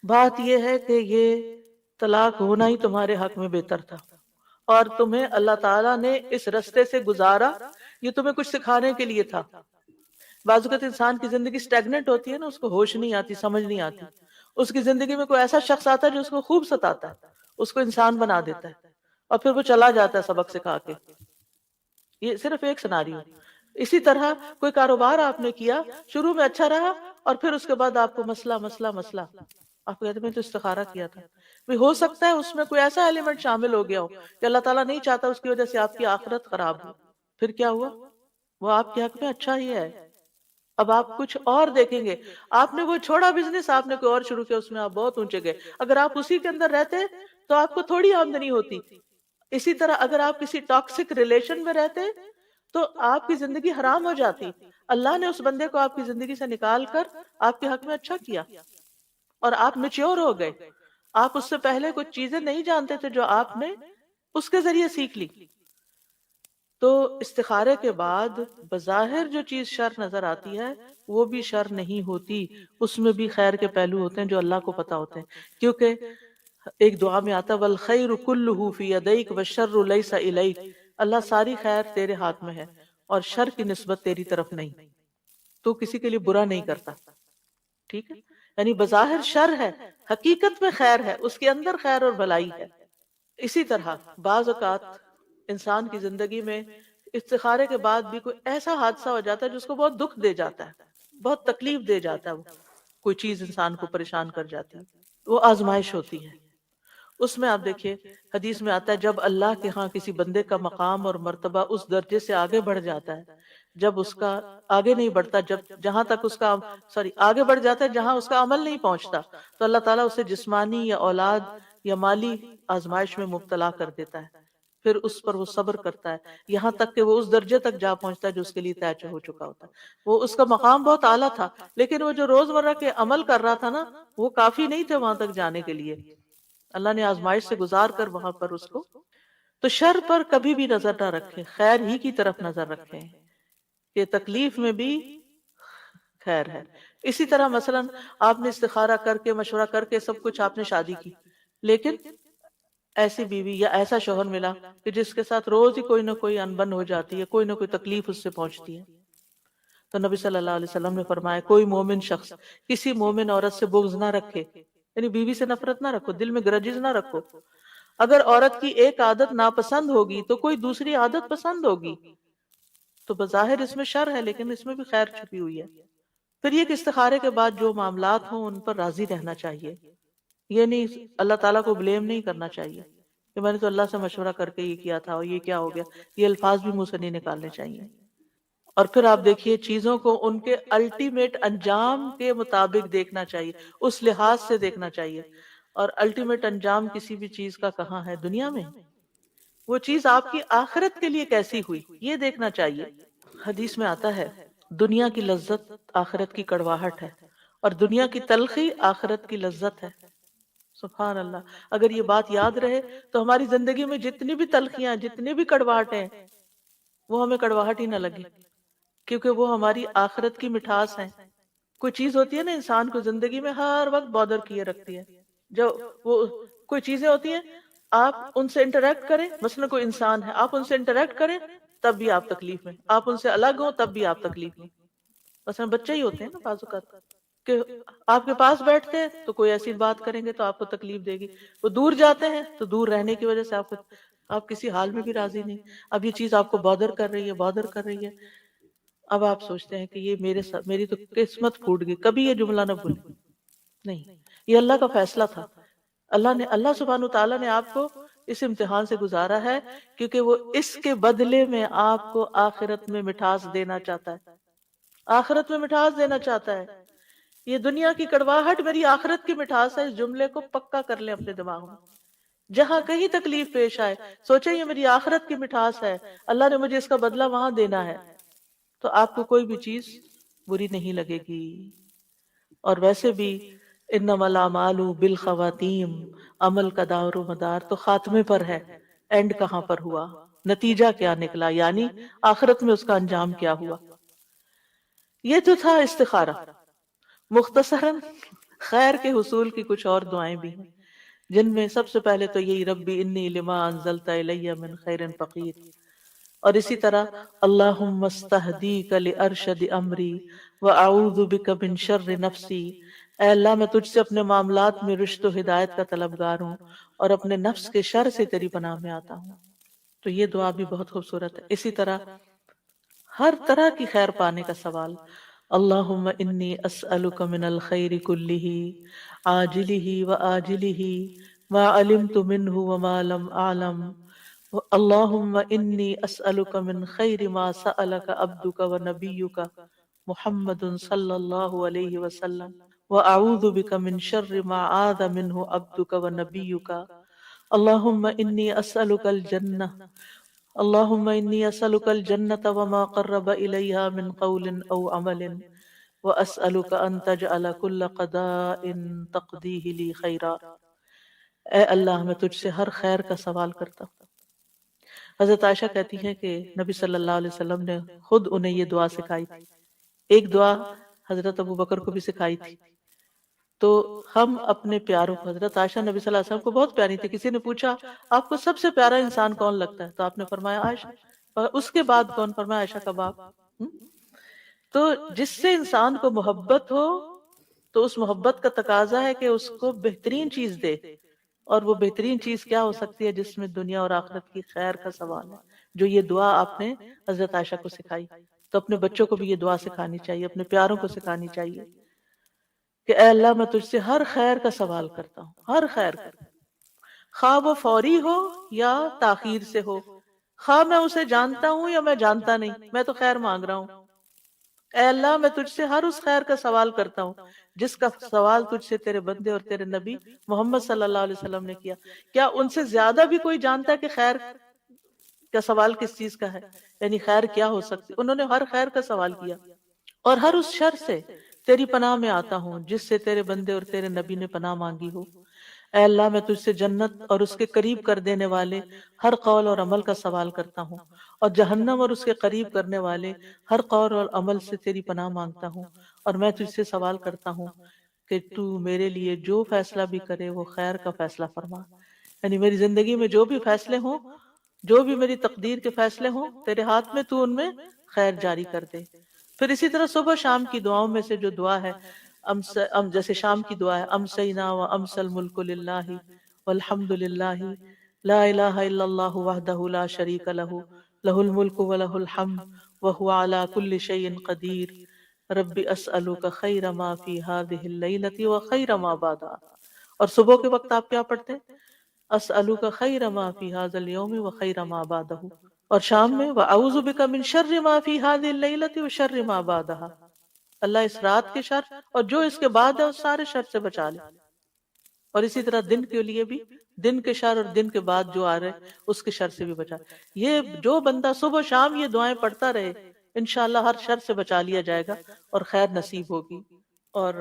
Speaker 2: بات یہ ہے کہ یہ طلاق ہونا ہی تمہارے حق میں بہتر تھا، اور تمہیں اللہ تعالیٰ نے اس رستے سے گزارا، یہ تمہیں کچھ سکھانے کے لیے تھا۔ بعض اوقات انسان کی زندگی سٹیگنٹ ہوتی ہے نا، اس کو ہوش نہیں آتی، سمجھ نہیں آتی، اس کی زندگی میں کوئی ایسا شخص آتا ہے جو اس کو خوب ستاتا ہے، اس کو انسان بنا دیتا ہے، اور پھر وہ چلا جاتا ہے سبق سکھا کے۔ یہ صرف ایک سناریو۔ اسی طرح کوئی کاروبار آپ نے کیا، شروع میں اچھا رہا، اور پھر اس کے بعد آپ کو مسئلہ مسئلہ مسئلہ، آپ کہتے ہیں میں تو استخارہ کیا تھا۔ بھی ہو سکتا ہے اس میں کوئی ایسا ایلیمنٹ شامل ہو گیا ہو کہ اللہ تعالیٰ نہیں چاہتا اس کی وجہ سے آپ کی آخرت خراب ہو، پھر کیا ہوا؟ وہ آپ کے حق میں اچھا ہی ہے، اب آپ کچھ اور دیکھیں گے۔ آپ نے وہ چھوڑا بزنس، آپ نے کوئی اور شروع کیا، اس میں آپ بہت اونچے گئے، اگر آپ اسی کے اندر رہتے تو آپ کو تھوڑی آمدنی ہوتی۔ اسی طرح اگر آپ کسی ٹاکسک ریلیشن میں رہتے تو آپ کی زندگی حرام ہو جاتی۔ اللہ نے اس بندے کو آپ کی زندگی سے نکال کر آپ کے حق میں اچھا کیا، اور آپ میچور ہو گئے، آپ اس سے پہلے کچھ چیزیں نہیں جانتے تھے جو آپ نے اس کے ذریعے سیکھ لی۔ تو استخارے کے بعد بظاہر جو چیز شر نظر آتی ہے وہ بھی شر نہیں ہوتی، اس میں بھی خیر کے پہلو ہوتے ہیں جو اللہ کو پتا ہوتے ہیں، کیونکہ ایک دعا میں آتا ہے وَالْخَيْرُ كُلُّهُ فِي يَدَيْكَ وَالشَّرُّ لَيْسَ إِلَيْكَ، اللہ ساری خیر تیرے ہاتھ میں ہے اور شر کی نسبت تیری طرف نہیں، تو کسی کے لیے برا نہیں کرتا، ٹھیک ہے؟ یعنی بظاہر شر ہے، حقیقت میں خیر ہے، اس کے اندر خیر اور بھلائی ہے۔ اسی طرح بعض اوقات انسان کی زندگی میں استخارے کے بعد بھی کوئی ایسا حادثہ ہو جاتا ہے جو اس کو بہت دکھ دے جاتا ہے، بہت تکلیف دے جاتا ہے، وہ کوئی چیز انسان کو پریشان کر جاتی ہے، وہ آزمائش ہوتی ہے۔ اس میں آپ دیکھیے حدیث میں آتا ہے جب اللہ کے ہاں کسی بندے کا مقام اور مرتبہ اس درجے سے آگے بڑھ جاتا ہے، جب اس کا آگے نہیں بڑھتا، جب جہاں تک اس کا آگے بڑھ جاتا ہے جہاں اس کا عمل نہیں پہنچتا، تو اللہ تعالیٰ اسے جسمانی یا اولاد یا مالی آزمائش میں مبتلا کر دیتا ہے، پھر اس پر وہ صبر کرتا ہے یہاں تک کہ وہ اس درجے تک جا پہنچتا ہے جو اس کے لیے طے ہو چکا ہوتا ہے۔ وہ اس کا مقام بہت اعلیٰ تھا، لیکن وہ جو روزمرہ کے عمل کر رہا تھا نا وہ کافی نہیں تھے وہاں تک جانے کے لیے، اللہ نے آزمائش سے گزار کر وہاں پر اس کو۔ تو شر پر کبھی بھی نظر نہ رکھیں، خیر ہی کی طرف نظر رکھیں کہ تکلیف میں بھی خیر ہے۔ اسی طرح مثلا آپ نے استخارہ کر کے مشورہ کر کے سب کچھ آپ نے شادی کی، لیکن ایسی بیوی یا ایسا شوہر ملا کہ جس کے ساتھ روز ہی کوئی نہ کوئی انبن ہو جاتی ہے، کوئی نہ کوئی تکلیف اس سے پہنچتی ہے، تو نبی صلی اللہ علیہ وسلم نے فرمایا کوئی مومن شخص کسی مومن عورت سے بغض نہ رکھے، یعنی بیوی سے نفرت نہ رکھو، دل میں گرجز نہ رکھو۔ اگر عورت کی ایک عادت ناپسند ہوگی تو کوئی دوسری عادت پسند ہوگی، تو بظاہر اس میں شر ہے لیکن اس میں بھی خیر چھپی ہوئی ہے۔ پھر یہ کہ استخارے کے بعد جو معاملات ہوں ان پر راضی رہنا چاہیے، یہ نہیں اللہ تعالیٰ کو بلیم نہیں کرنا چاہیے کہ میں نے تو اللہ سے مشورہ کر کے یہ کیا تھا اور یہ کیا ہو گیا، یہ الفاظ بھی منہ سے نہیں نکالنے چاہیے۔ اور پھر آپ دیکھیے چیزوں کو ان کے الٹیمیٹ انجام کے مطابق دیکھنا چاہیے، اس لحاظ سے دیکھنا چاہیے، اور الٹیمیٹ انجام کسی بھی چیز کا کہاں ہے؟ دنیا میں۔ وہ چیز آپ کی آخرت کے لیے کیسی ہوئی یہ دیکھنا چاہیے۔ حدیث میں آتا ہے دنیا کی لذت آخرت کی کڑواہٹ ہے، اور دنیا کی تلخی آخرت کی لذت ہے۔ سبحان اللہ، اگر یہ بات یاد رہے تو ہماری زندگی میں جتنی بھی تلخیاں، جتنی بھی کڑواہٹیں، وہ ہمیں کڑواہٹ ہی نہ لگے، کیونکہ وہ ہماری آخرت کی مٹھاس ہے۔ کوئی چیز ہوتی ہے نا انسان کو زندگی میں ہر وقت بادر کیے رکھتی ہے، جو وہ کوئی چیزیں ہوتی ہیں، آپ ان سے انٹریکٹ کریں، مثلا کوئی انسان ہے، آپ ان سے انٹریکٹ کریں تب بھی آپ تکلیف میں، آپ ان سے الگ ہوں تب بھی آپ تکلیف میں۔ مثلا بچے ہی ہوتے ہیں نا بعض اوقات، کہ آپ کے پاس بیٹھتے ہیں تو کوئی ایسی بات کریں گے تو آپ کو تکلیف دے گی، وہ دور جاتے ہیں تو دور رہنے کی وجہ سے آپ کسی حال میں بھی راضی نہیں، اب یہ چیز آپ کو بادر کر رہی ہے، بادر کر رہی ہے، اب آپ سوچتے ہیں کہ یہ میری تو قسمت پھوٹ گئی، کبھی یہ جملہ نہ بھولیں، نہیں، یہ اللہ کا فیصلہ تھا۔ اللہ سبحانہ تعالیٰ نے آپ کو اس امتحان سے گزارا ہے، کیونکہ وہ اس کے بدلے میں آپ کو آخرت میں مٹھاس دینا چاہتا ہے، آخرت میں مٹھاس دینا چاہتا ہے۔ یہ دنیا کی کڑواہٹ میری آخرت کی مٹھاس ہے، اس جملے کو پکا کر لیں اپنے دماغ میں۔ جہاں کہیں تکلیف پیش آئے سوچیں یہ میری آخرت کی مٹھاس ہے، اللہ نے مجھے اس کا بدلہ وہاں دینا ہے، تو آپ کو کوئی بھی چیز بری نہیں لگے گی۔ اور ویسے بھی انما الاعمال بالخواتیم، عمل کا دار و مدار تو خاتمے پر ہے، اینڈ کہاں پر ہوا، نتیجہ کیا نکلا، یعنی آخرت میں اس کا انجام کیا ہوا۔ یہ تو تھا استخارہ۔ مختصراً خیر کے حصول کی کچھ اور دعائیں بھی ہیں، جن میں سب سے پہلے تو یہی ربی انی لما انزلت الی من خیر فقیر، اور اسی طرح اللہم استہدیک لارشد امری واعوذ بک من شر نفسی، اے اللہ میں تجھ سے اپنے معاملات میں رشد و ہدایت کا طلبگار ہوں اور اپنے نفس کے شر سے تیری پناہ میں آتا ہوں۔ تو یہ دعا بھی بہت خوبصورت ہے۔ اسی طرح ہر طرح کی خیر پانے کا سوال، اللہم انی اسألک من الخیر کلہ عاجلہ وآجلہ ما علمت منہ وما لم اعلم، اللہم انی اسألک من خیر ما سألک عبدک ونبیک محمد صلی اللہ علیہ وسلم واعوذ بک من شر ما عاذ منہ عبدک ونبیک، اللہم انی اسألک الجنہ، اللہم انی اسألک الجنة وما قرب الیہا من قول او عمل واسألک ان تجعل کل قضاء تقضیہ لی خیرا، اے اللہ میں تجھ سے ہر خیر کا سوال کرتا ہوں۔ حضرت عائشہ کہتی ہیں کہ نبی صلی اللہ علیہ وسلم نے خود انہیں یہ دعا سکھائی تھی، ایک دعا حضرت ابو بکر کو بھی سکھائی تھی۔ تو ہم اپنے پیاروں کو، حضرت عائشہ نبی صلی اللہ علیہ وسلم کو بہت پیاری تھی، کسی نے پوچھا آپ کو سب سے پیارا انسان کون لگتا ہے تو آپ نے فرمایا عائشہ، اور اس کے بعد کون؟ فرمایا عائشہ کا باپ۔ تو جس سے انسان کو محبت ہو تو اس محبت کا تقاضا ہے کہ اس کو بہترین چیز دے، اور وہ بہترین چیز کیا ہو سکتی ہے؟ جس میں دنیا اور آخرت کی خیر کا سوال ہے، جو یہ دعا آپ نے حضرت عائشہ کو سکھائی۔ تو اپنے بچوں کو بھی یہ دعا سکھانی چاہیے، اپنے پیاروں کو سکھانی چاہیے کہ اے اللہ میں تجھ سے ہر خیر کا سوال کرتا ہوں، ہر خیر کا، خواہ وہ فوری ہو یا تاخیر سے ہو، خواہ میں اسے جانتا ہوں یا میں جانتا نہیں، میں تو خیر مانگ رہا ہوں۔ اے اللہ میں تجھ سے ہر اس خیر کا سوال کرتا ہوں جس کا سوال تجھ سے تیرے بندے اور تیرے نبی محمد صلی اللہ علیہ وسلم نے کیا۔ کیا ان سے زیادہ بھی کوئی جانتا ہے کہ خیر کا سوال کس چیز کا ہے، یعنی خیر کیا ہو سکتی؟ انہوں نے ہر خیر کا سوال کیا۔ اور ہر اس شر سے تیری پناہ میں آتا ہوں جس سے تیرے بندے اور تیرے نبی نے پناہ مانگی ہو۔ اے اللہ میں تجھ سے جنت اور اس کے قریب کر دینے والے ہر قول اور عمل کا سوال کرتا ہوں، اور جہنم اور اس کے قریب کرنے والے ہر قول اور عمل سے تیری پناہ مانگتا ہوں، اور میں تجھ سے سوال کرتا ہوں کہ تو میرے لیے جو فیصلہ بھی کرے وہ خیر کا فیصلہ فرما، یعنی میری زندگی میں جو بھی فیصلے ہوں، جو بھی میری تقدیر کے فیصلے ہوں، تیرے ہاتھ میں، تو ان میں خیر جاری کر دے۔ پھر اسی طرح صبح شام کی دعاؤں میں سے جو دعا ہے، جیسے شام کی دعا ہے امسینا و امس الملک للہ والحمد للہ لا الہ الا اللہ وحدہ لا شریک لہ لہ الملک و لہ الحمد وہو علی کل شیء قدیر رب اسألک خیر ما فی ہذہ اللیلۃ و خیر ما بعدہا۔ اور صبح کے وقت آپ کیا پڑھتے ہیں؟ اسألک خیر ما فی ھذا اليوم و خیر ما بعدہ، اور شام میں واعوذ بک من شر ما فی ھذہ اللیلۃ و شر ما بعدہا، اللہ اس رات کے شر اور جو اس کے بعد ہے اس سارے شر سے بچا لے۔ اور اسی طرح دن کے لیے بھی، دن کے شر اور دن کے بعد جو آ رہے اس کے شر سے بھی بچا۔ یہ جو بندہ صبح شام یہ دعائیں پڑھتا رہے انشاءاللہ ہر شر سے بچا لیا جائے گا اور خیر نصیب ہوگی۔ اور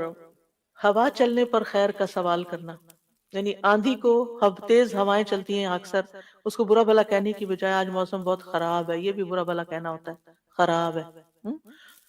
Speaker 2: ہوا چلنے پر خیر کا سوال کرنا، یعنی آندھی کو تیز ہوائیں چلتی ہیں اکثر، اس کو برا بھلا کہنے کی بجائے آج موسم بہت خراب ہے، یہ بھی برا بھلا کہنا ہوتا ہے، خراب ہے۔ ہم؟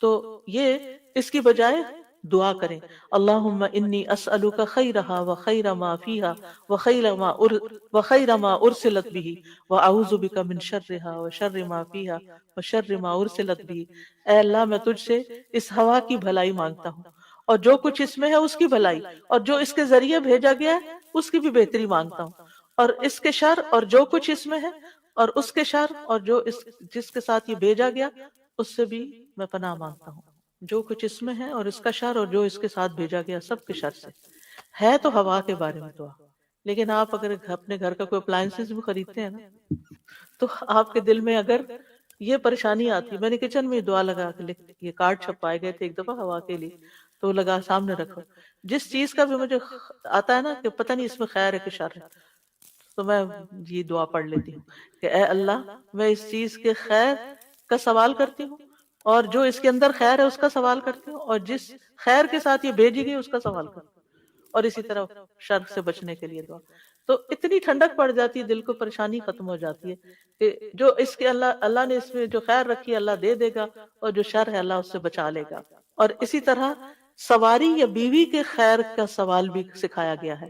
Speaker 2: تو یہ اس کی بجائے دعا کریں، اللہم انی اسألک خیرہا وخیر ما فیہا وخیر ما ارسلت بھی واعوذ بک من شرہا وشر ما فیہا وشر ما ارسلت بھی۔ اے اللہ میں تجھ سے اس ہوا کی بھلائی مانگتا ہوں اور جو کچھ اس میں ہے اس کی بھلائی، اور جو اس کے ذریعے بھیجا گیا ہے اس کی بھی بہتری مانگتا ہوں، اور اس کے شر اور جو کچھ اس میں ہے، اور اس کے شر اور جو جس کے ساتھ یہ بھیجا گیا اس سے بھی میں پناہ مانگتا ہوں، جو کچھ اس میں ہے اور اس کا شر اور جو اس کے ساتھ بھیجا گیا سب کے شر سے۔ ہے تو ہوا کے بارے میں دعا، لیکن آپ اگر اپنے گھر کا کوئی اپلائنسز بھی خریدتے ہیں نا، تو آپ کے دل میں اگر یہ پریشانی آتی، میں نے کچن میں دعا لگا کے یہ کارڈ چھپائے گئے تھے ایک دفعہ ہوا کے لیے، تو لگا سامنے رکھو، جس چیز کا بھی مجھے آتا ہے نا کہ پتہ نہیں اس میں خیر ہے کہ شر ہے، تو میں یہ دعا پڑھ لیتی ہوں کہ اے اللہ میں اس چیز کے خیر کا سوال کرتی ہوں، اور جو اس کے اندر خیر ہے اس کا سوال کرتی ہوں، اور جس خیر کے ساتھ یہ بھیجی گئی اس کا سوال کرتی ہوں، اور اسی طرح شر سے بچنے کے لیے دعا۔ تو اتنی ٹھنڈک پڑ جاتی ہے، دل کو پریشانی ختم ہو جاتی ہے کہ جو اس کے اللہ نے اس میں جو خیر رکھی ہے اللہ دے دے گا، اور جو شر ہے اللہ اس سے بچا لے گا۔ اور اسی طرح سواری یا بیوی کے خیر کا سوال بھی سکھایا گیا ہے،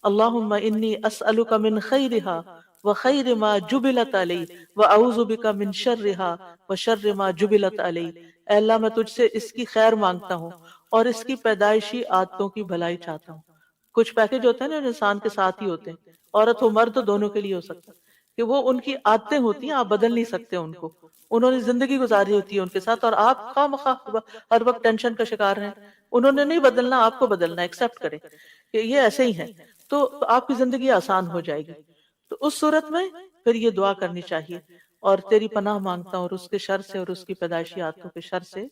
Speaker 2: اللہم انی اسألک من خیرہا وخیر ما جبلت علی واعوذ بک من شرہا وشر ما جبلت علی۔ اے اللہ میں تجھ سے اس کی خیر مانگتا ہوں اور اس کی پیدائشی عادتوں کی بھلائی چاہتا ہوں۔ کچھ پیکج ہوتے ہیں نا جو انسان کے ساتھ ہی ہوتے ہیں، عورت ہو مرد، دونوں کے لیے ہو سکتا ہے، کہ وہ ان کی عادتیں ہوتی ہیں، آپ بدل نہیں سکتے ان کو، انہوں نے زندگی گزاری ہوتی ہے ان کے ساتھ، اور آپ خواہ مخواہ ہر وقت ٹینشن کا شکار ہیں، انہوں نے نہیں بدلنا، آپ کو بدلنا، ایکسپٹ کریں کہ یہ ایسے ہی ہیں، تو آپ کی زندگی آسان ہو جائے گی۔ تو اس صورت میں پھر یہ دعا کرنی چاہیے، اور تیری پناہ مانگتا ہوں اور اس کے شر سے اور اس کی پیدائشی عادتوں کے شر سے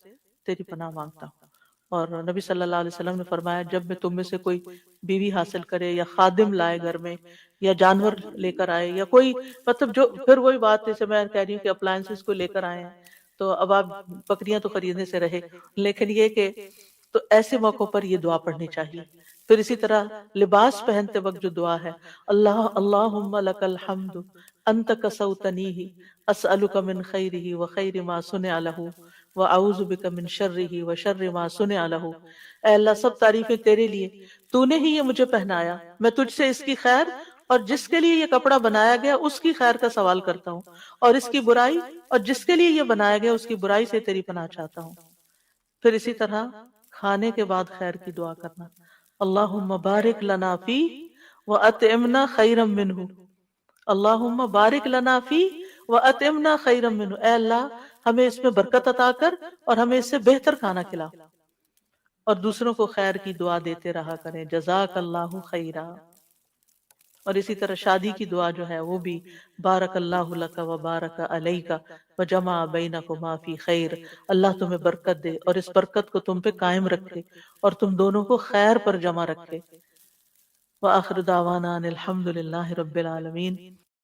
Speaker 2: تیری پناہ مانگتا ہوں۔ اور نبی صلی اللہ علیہ وسلم نے فرمایا جب میں تم میں سے کوئی بیوی حاصل کرے یا خادم لائے گھر میں یا جانور لے کر آئے یا کوئی مطلب جو پھر وہی بات جیسے میں کہہ رہی ہوں کہ اپلائنسز کو لے کر آئے ہیں، تو اب آپ بکریاں تو خریدنے سے رہے، لیکن یہ کہ تو ایسے موقعوں پر یہ دعا پڑھنی چاہیے۔ پھر اسی طرح لباس پہنتے وقت جو دعا ہے، اللہم لک الحمد انت کسوتنیہ اسألک من خیرہ وخیر ما صنع لہ واعوذ بک من شرہ وشر ما صنع لہ۔ اے اللہ سب تعریفیں تیرے لیے، تو نے ہی یہ مجھے پہنایا، میں تجھ سے اس کی خیر اور جس کے لیے یہ کپڑا بنایا گیا اس کی خیر کا سوال کرتا ہوں، اور اس کی برائی اور جس کے لیے یہ بنایا گیا اس کی برائی سے تیری پناہ چاہتا ہوں۔ پھر اسی طرح کھانے کے بعد خیر کی دعا کرنا، اللہم بارک لنا فی وَأَطْعِمْنَا خَيْرًا مِّنْهُ، اللہم بارک لنا فی وَأَطْعِمْنَا خَيْرًا مِّنْهُ، اے اللہ ہمیں اس میں برکت عطا کر اور ہمیں اس سے بہتر کھانا کھلا، اور دوسروں کو خیر کی دعا دیتے رہا کریں، جزاک اللہ خیرا۔ اور اسی طرح شادی کی دعا جو ہے وہ بھی بارک اللہ لک و بارک علیک و جمع بینکما فی خیر، اللہ تمہیں برکت دے اور اس برکت کو تم پہ قائم رکھے اور تم دونوں کو خیر پر جمع رکھے۔ وآخر دعوانا ان الحمد للہ رب العالمین۔